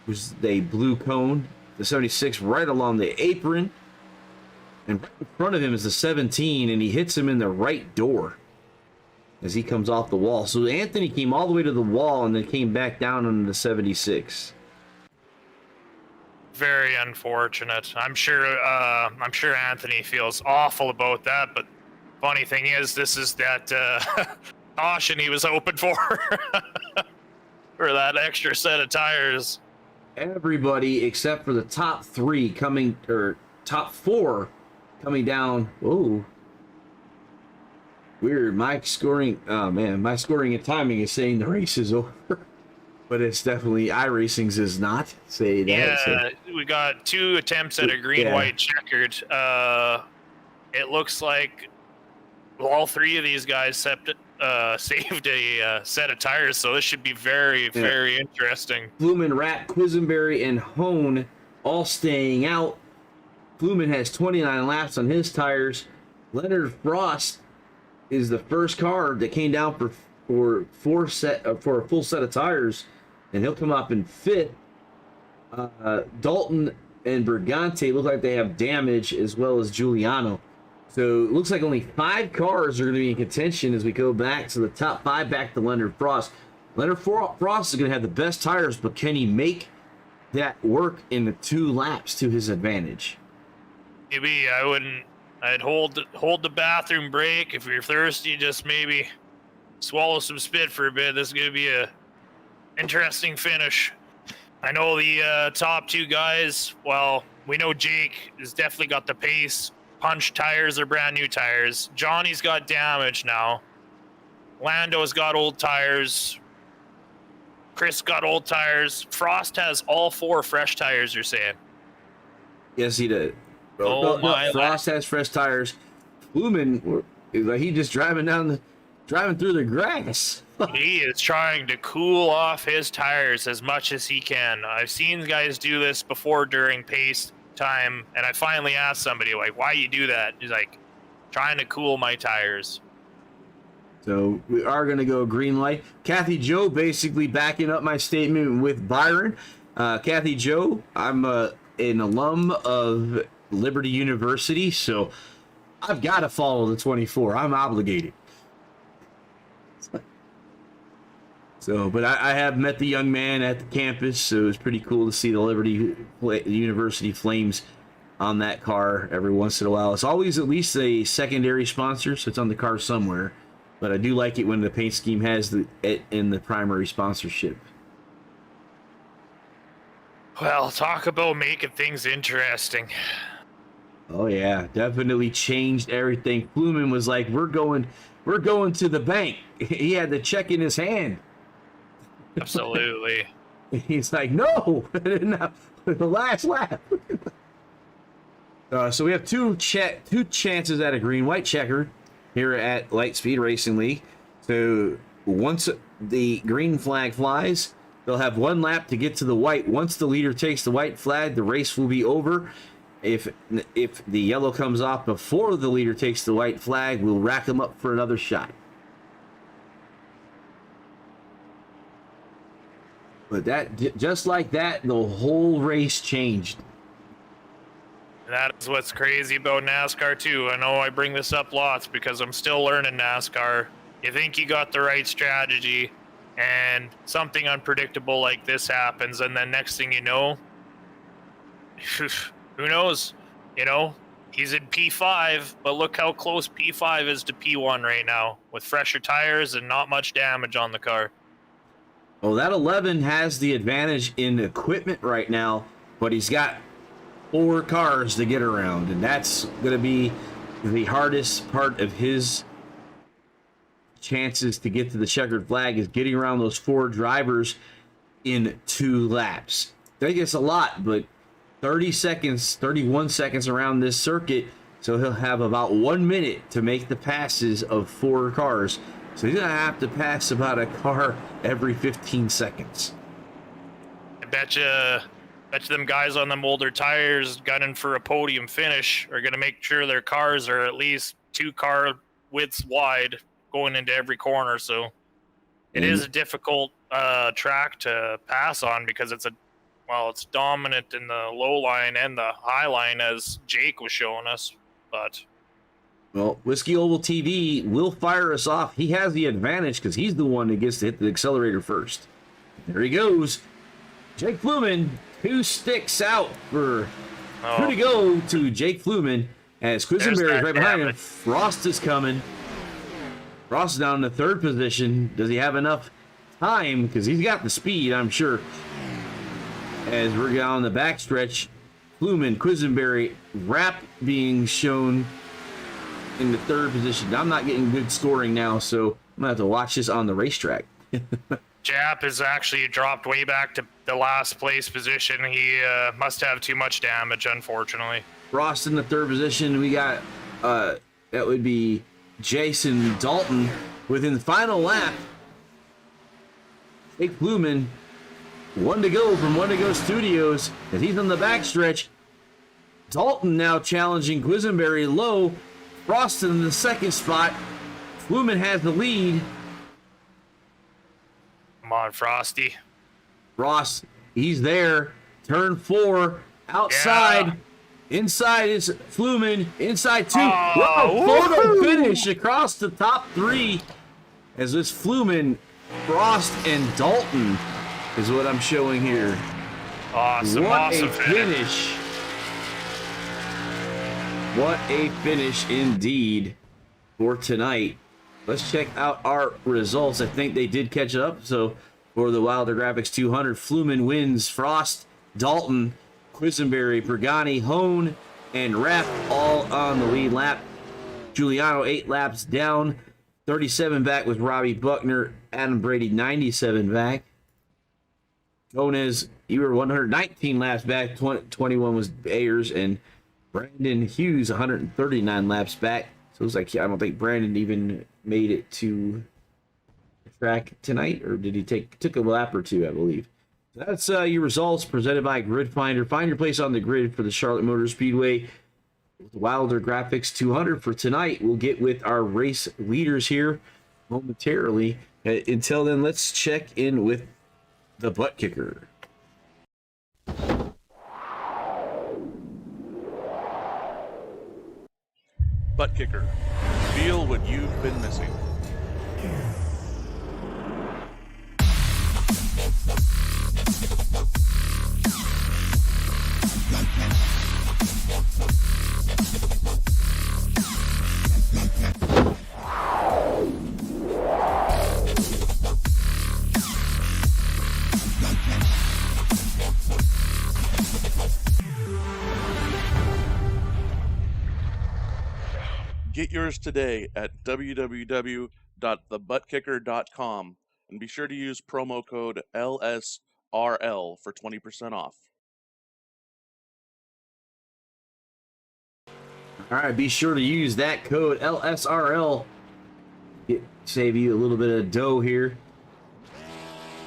Was a blue cone. The 76 right along the apron. And right in front of him is the 17, and he hits him in the right door as he comes off the wall. So Anthony came all the way to the wall and then came back down on the 76. Very unfortunate. I'm sure Anthony feels awful about that, but funny thing is, this is that caution he was hoping for. For that extra set of tires. Everybody except for the top 3 coming, or top 4 coming down. Whoa. Weird. My scoring and timing is saying the race is over. But it's definitely iRacing's is not. Say that. Yeah, we got 2 attempts at a green-white checkered. It looks like all 3 of these guys saved a set of tires, so this should be very, very interesting. Flumen, Rapp, Quisenberry, and Hone all staying out. Flumen has 29 laps on his tires. Leonard Frost is the first car that came down for a full set of tires, and he'll come up in 5th. Dalton and Brigante look like they have damage, as well as Giuliano. So it looks like only 5 cars are going to be in contention as we go back to the top 5, back to Leonard Frost. Leonard Frost is going to have the best tires, but can he make that work in the 2 laps to his advantage? Maybe I wouldn't. I'd hold the bathroom break. If you're thirsty, just maybe swallow some spit for a bit. This is going to be a interesting finish. I know the top 2 guys, well, we know Jake has definitely got the pace. Punch tires are brand new tires. Johnny's got damage now. Lando's got old tires. Chris got old tires. Frost has all 4 fresh tires, you're saying? Yes, he did. Oh, my. Frost has fresh tires. Flumen, he just driving down driving through the grass. He is trying to cool off his tires as much as he can. I've seen guys do this before during pace time, and I finally asked somebody, like, why you do that? He's like, trying to cool my tires. So we are going to go green light. Kathy Joe basically backing up my statement with Byron. Kathy Joe, I'm an alum of Liberty University, so I've got to follow the 24. I'm obligated. So, but I have met the young man at the campus, so it was pretty cool to see the Liberty University Flames on that car every once in a while. It's always at least a secondary sponsor, so it's on the car somewhere. But I do like it when the paint scheme has it in the primary sponsorship. Well, talk about making things interesting. Oh yeah, definitely changed everything. Fluman was like, "We're going to the bank." He had the check in his hand. Absolutely. He's like, "No, the last lap." So we have two chances at a green-white checker here at Lightspeed Racing League. So once the green flag flies, they'll have one lap to get to the white. Once the leader takes the white flag, the race will be over. If the yellow comes off before the leader takes the white flag, we'll rack them up for another shot. But that, just like that, the whole race changed. That is what's crazy about NASCAR too. I know I bring this up lots because I'm still learning NASCAR. You think you got the right strategy, and something unpredictable like this happens, and then next thing you know, who knows? You know, he's in P5, but look how close P5 is to P1 right now, with fresher tires and not much damage on the car. Well, that 11 has the advantage in equipment right now, but he's got 4 cars to get around, and that's going to be the hardest part of his chances to get to the checkered flag, is getting around those 4 drivers in 2 laps. I think it's a lot, but 31 seconds around this circuit, so he'll have about 1 minute to make the passes of 4 cars. So he's going to have to pass about a car every 15 seconds. I bet you them guys on them older tires gunning for a podium finish are going to make sure their cars are at least 2 car widths wide going into every corner. So it is a difficult track to pass on because it's dominant in the low line and the high line, as Jake was showing us. But well, Whiskey Oval TV will fire us off. He has the advantage because he's the one that gets to hit the accelerator first. There he goes. Jake Fluman, 2 sticks out for two to go to Jake Fluman, as Quisenberry is right behind him. Frost is coming. Frost is down in the 3rd position. Does he have enough time? Because he's got the speed, I'm sure. As we're down the backstretch, Fluman, Quisenberry, Rapp being shown in the 3rd position. I'm not getting good scoring now, so I'm gonna have to watch this on the racetrack. Jap has actually dropped way back to the last place position. He must have too much damage, unfortunately. Frost in the 3rd position. We got that would be Jason Dalton within the final lap. Jake Fluman, 1 to go from 1 to go Studios, as he's on the backstretch. Dalton now challenging Quisenberry low. Frost in the 2nd spot. Fluman has the lead. Come on, Frosty. Frost, he's there. Turn 4, outside. Yeah. Inside is Fluman. Inside 2. Whoa, photo finish across the top 3. As this Fluman, Frost, and Dalton is what I'm showing here. Awesome, what a finish. What a finish indeed for tonight. Let's check out our results. I think they did catch up. So for the Wilder Graphics 200, Fluman wins. Frost, Dalton, Quisenberry, Pagani, Hone, and Rapp all on the lead lap. Giuliano 8 laps down. 37 back with Robbie Buckner. Adam Brady 97 back. Gomez, you were 119 laps back. 21 was Ayers, and Brandon Hughes 139 laps back. So it was like, I don't think Brandon even made it to the track tonight, or did he took a lap or two, I believe. So that's your results presented by Grid Finder. Find your place on the grid for the Charlotte Motor Speedway Wilder Graphics 200 for tonight. We'll get with our race leaders here momentarily. Until then, let's check in with the butt kicker. Butt kicker. Feel what you've been missing. Get yours today at www.thebuttkicker.com and be sure to use promo code LSRL for 20% off. All right, be sure to use that code LSRL. Save you a little bit of dough here.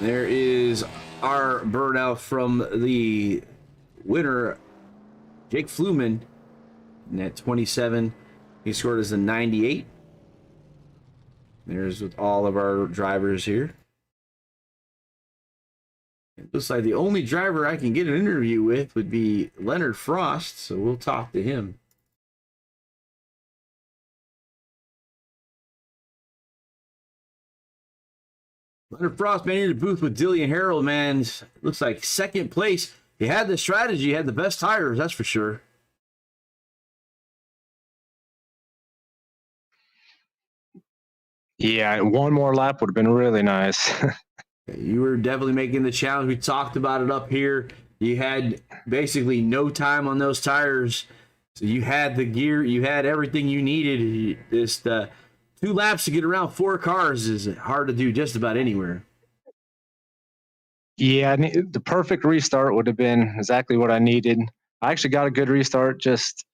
There is our burnout from the winner, Jake Fluman, at 27. He scored as a 98. There's with all of our drivers here. It looks like the only driver I can get an interview with would be Leonard Frost, so we'll talk to him. Leonard Frost, man, in the booth with Dillian Harold, man. Looks like second place. He had the strategy, he had the best tires, that's for sure. Yeah, one more lap would have been really nice. You were definitely making the challenge. We talked about it up here. You had basically no time on those tires. So you had the gear, you had everything you needed. Just 2 laps to get around 4 cars is hard to do just about anywhere. Yeah, the perfect restart would have been exactly what I needed. I actually got a good restart, just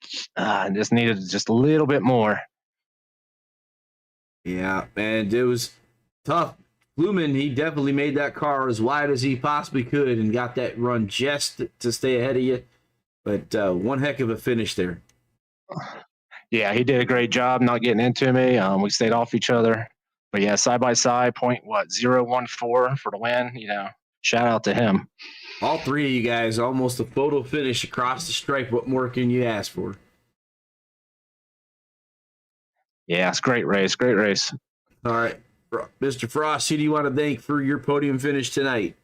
needed just a little bit more. Yeah, and it was tough. Fluman, he definitely made that car as wide as he possibly could and got that run just to stay ahead of you. But one heck of a finish there. Yeah, he did a great job not getting into me. We stayed off each other. But yeah, side by side, 0.014 for the win. You know, shout out to him. All 3 of you guys, almost a photo finish across the stripe. What more can you ask for? Yeah, it's a great race. Great race. All right, Mr. Frost, who do you want to thank for your podium finish tonight?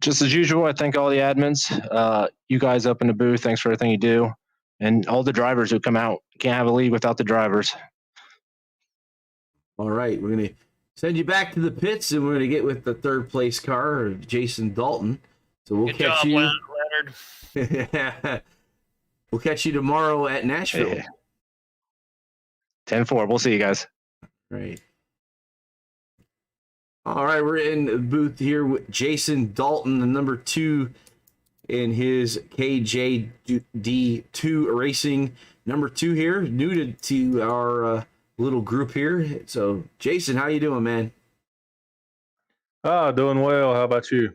Just as usual, I thank all the admins. You guys up in the booth, thanks for everything you do. And all the drivers who come out. Can't have a lead without the drivers. All right, we're going to send you back to the pits, and we're going to get with the 3rd place car, Jason Dalton. So we'll Good catch job, you. Leonard. We'll catch you tomorrow at Nashville. Yeah. 10-4. We'll see you guys. Right. All right, we're in the booth here with Jason Dalton, the number 2 in his KJD2 Racing. Number 2 here, new to our little group here. So, Jason, how you doing, man? Doing well. How about you?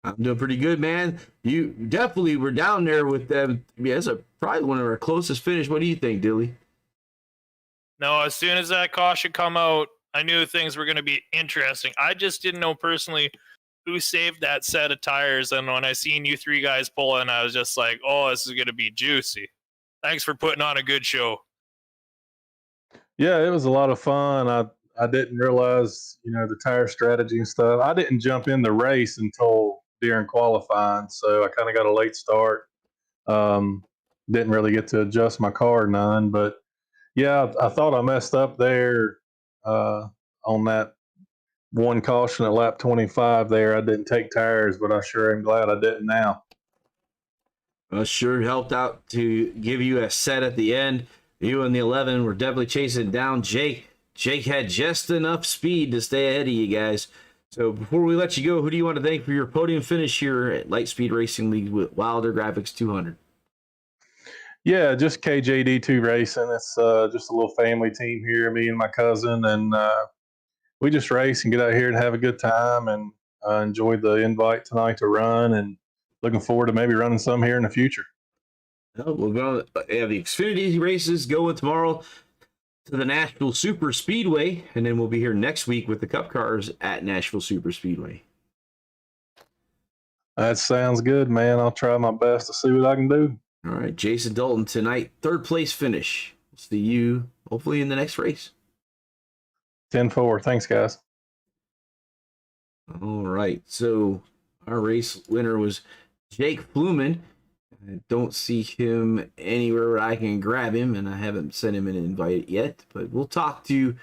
I'm doing pretty good, man. You definitely were down there with them. Yeah, it's probably one of our closest finish. What do you think, Dilly? No, as soon as that caution come out, I knew things were going to be interesting. I just didn't know personally who saved that set of tires. And when I seen you 3 guys pull in, I was just like, oh, this is going to be juicy. Thanks for putting on a good show. Yeah, it was a lot of fun. I didn't realize, the tire strategy and stuff. I didn't jump in the race until during qualifying, so I kind of got a late start. Didn't really get to adjust my car none, but yeah, I thought I messed up there on that one caution at lap 25 there. I didn't take tires, but I sure am glad I didn't now. Well, sure helped out to give you a set at the end. You and the 11 were definitely chasing down Jake. Jake had just enough speed to stay ahead of you guys. So before we let you go, who do you want to thank for your podium finish here at Lightspeed Racing League with Wilder Graphics 200? Yeah, just KJD2 Racing. It's just a little family team here, me and my cousin, and we just race and get out here and have a good time. And enjoyed the invite tonight to run, and looking forward to maybe running some here in the future. We're going to have the Xfinity races going tomorrow to the Nashville Super Speedway, and then we'll be here next week with the Cup cars at Nashville Super Speedway. That sounds good, man. I'll try my best to see what I can do. All right, Jason Dalton tonight, third place finish. We'll see you hopefully in the next race. 10-4. Thanks, guys. All right, so our race winner was Jake Fluman. I don't see him anywhere where I can grab him, and I haven't sent him an invite yet. But let's talk to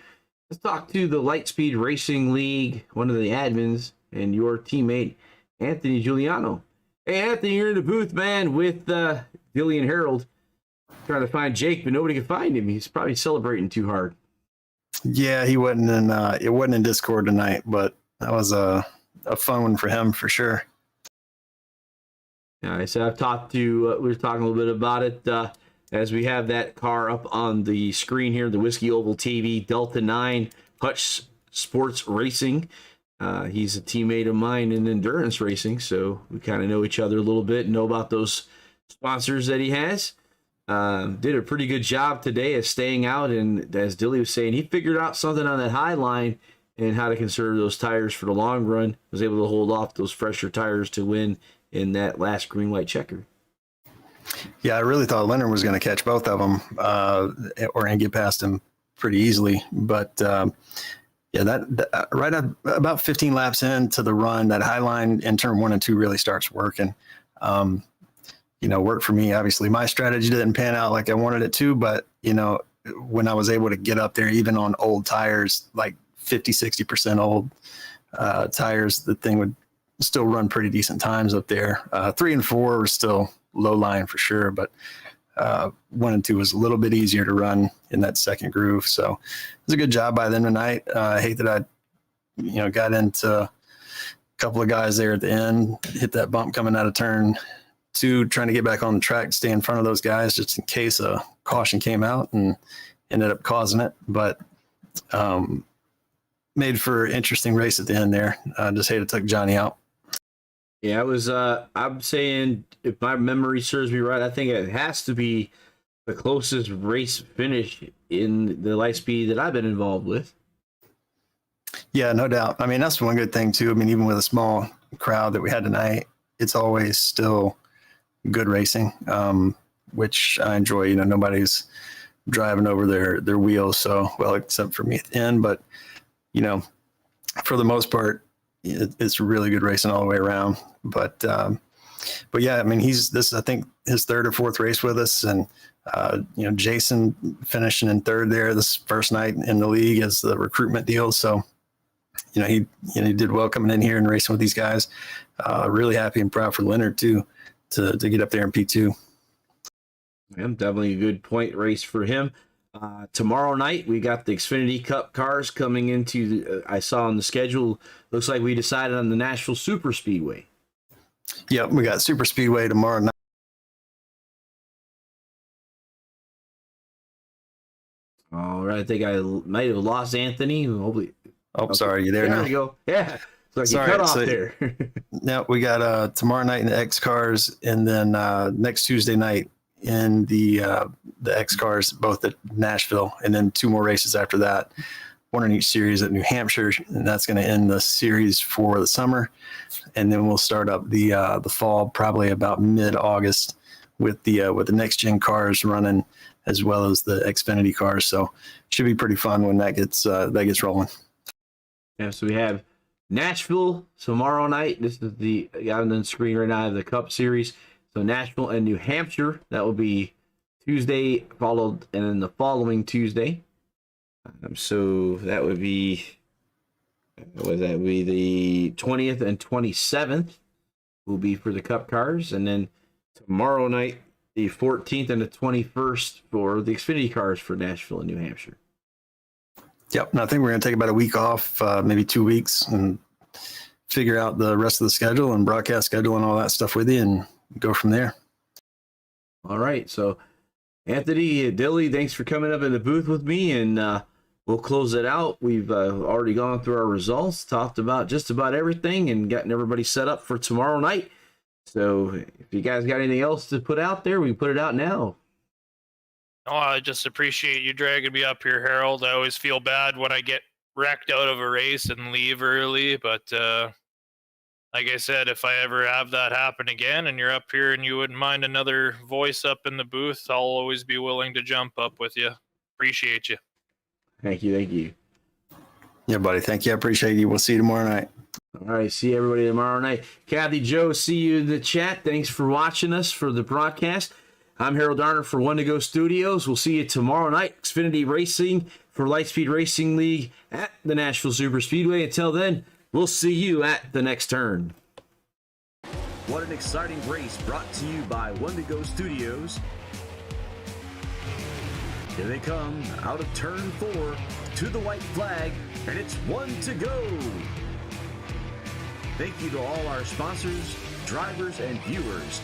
the Lightspeed Racing League, one of the admins, and your teammate Anthony Giuliano. Hey, Anthony, you're in the booth, man, with Dilly and Harold, trying to find Jake, but nobody can find him. He's probably celebrating too hard. Yeah, he wasn't in. It wasn't in Discord tonight, but that was a fun one for him for sure. Yeah, I said I've talked to. We were talking a little bit about it as we have that car up on the screen here, the Whiskey Oval TV Delta 9 Hutch Sports Racing. He's a teammate of mine in endurance racing, so we kind of know each other a little bit, know about those sponsors that he has. Did a pretty good job today of staying out, and as Dilly was saying, he figured out something on that high line and how to conserve those tires for the long run. Was able to hold off those fresher tires to win in that last green white checker. Yeah, I really thought Leonard was going to catch both of them or and get past him pretty easily, but yeah, that right about 15 laps into the run, that high line in turn 1 and 2 really starts working. Worked for me. Obviously, my strategy didn't pan out like I wanted it to, but when I was able to get up there, even on old tires, like 50-60% old tires, the thing would still run pretty decent times up there. 3 and 4 were still low line for sure, but 1 and 2 was a little bit easier to run in that second groove. So it was a good job by them tonight. I hate that I, got into a couple of guys there at the end, hit that bump coming out of turn 2, trying to get back on the track to stay in front of those guys just in case a caution came out, and ended up causing it. But made for an interesting race at the end there. Just hate it took Johnny out. Yeah, it was, I'm saying, if my memory serves me right, I think it has to be the closest race finish in the Lightspeed that I've been involved with. Yeah, no doubt. I mean, that's one good thing too. I mean, even with a small crowd that we had tonight, it's always still good racing, which I enjoy. Nobody's driving over their wheels. So, well, except for me at the end, but for the most part, it's really good racing all the way around. But yeah, I mean, this is, I think, his third or fourth race with us, and Jason finishing in third there this first night in the league as the recruitment deal. So, he did well coming in here and racing with these guys. Really happy and proud for Leonard too to get up there in P2. Yeah, definitely a good point race for him. Tomorrow night, we got the Xfinity Cup cars coming into, I saw on the schedule, looks like we decided on the Nashville Super Speedway. Yep, we got Super Speedway tomorrow night. All right, I think I might have lost Anthony. Hopefully. Oh, okay. Sorry, you there now? There we go. Yeah. So you cut off there. Yeah, we got tomorrow night in the X cars, and then next Tuesday night in the X cars, both at Nashville, and then 2 more races after that, 1 in each series at New Hampshire, and that's going to end the series for the summer, and then we'll start up the fall probably about mid-August with the next gen cars running as well as the Xfinity cars. So should be pretty fun when that gets rolling. Yeah, so we have Nashville tomorrow night. This is the on the screen right now, the Cup Series. So Nashville and New Hampshire, that will be Tuesday, followed, and then the following Tuesday. So that would be, the 20th and 27th will be for the Cup cars, and then tomorrow night, the 14th and the 21st for the Xfinity cars for Nashville and New Hampshire. Yep, and I think we're going to take about a week off, maybe 2 weeks, and figure out the rest of the schedule and broadcast schedule and all that stuff with you, and go from there. All right, so Anthony, Dilly, thanks for coming up in the booth with me, and we'll close it out. We've already gone through our results, talked about just about everything, and gotten everybody set up for tomorrow night. So if you guys got anything else to put out there, we can put it out now. Oh, I just appreciate you dragging me up here, Harold. I always feel bad when I get wrecked out of a race and leave early, but like I said, if I ever have that happen again and you're up here and you wouldn't mind another voice up in the booth, I'll always be willing to jump up with you. Appreciate you. Thank you. Thank you. Yeah, buddy. Thank you. I appreciate you. We'll see you tomorrow night. All right. See everybody tomorrow night. Kathy, Joe, see you in the chat. Thanks for watching us for the broadcast. I'm Harold Darner for One to Go Studios. We'll see you tomorrow night. Xfinity Racing for Lightspeed Racing League at the Nashville Super Speedway. Until then, we'll see you at the next turn. What an exciting race brought to you by One to Go Studios. Here they come out of turn 4 to the white flag, and it's 1 to go. Thank you to all our sponsors, drivers, and viewers.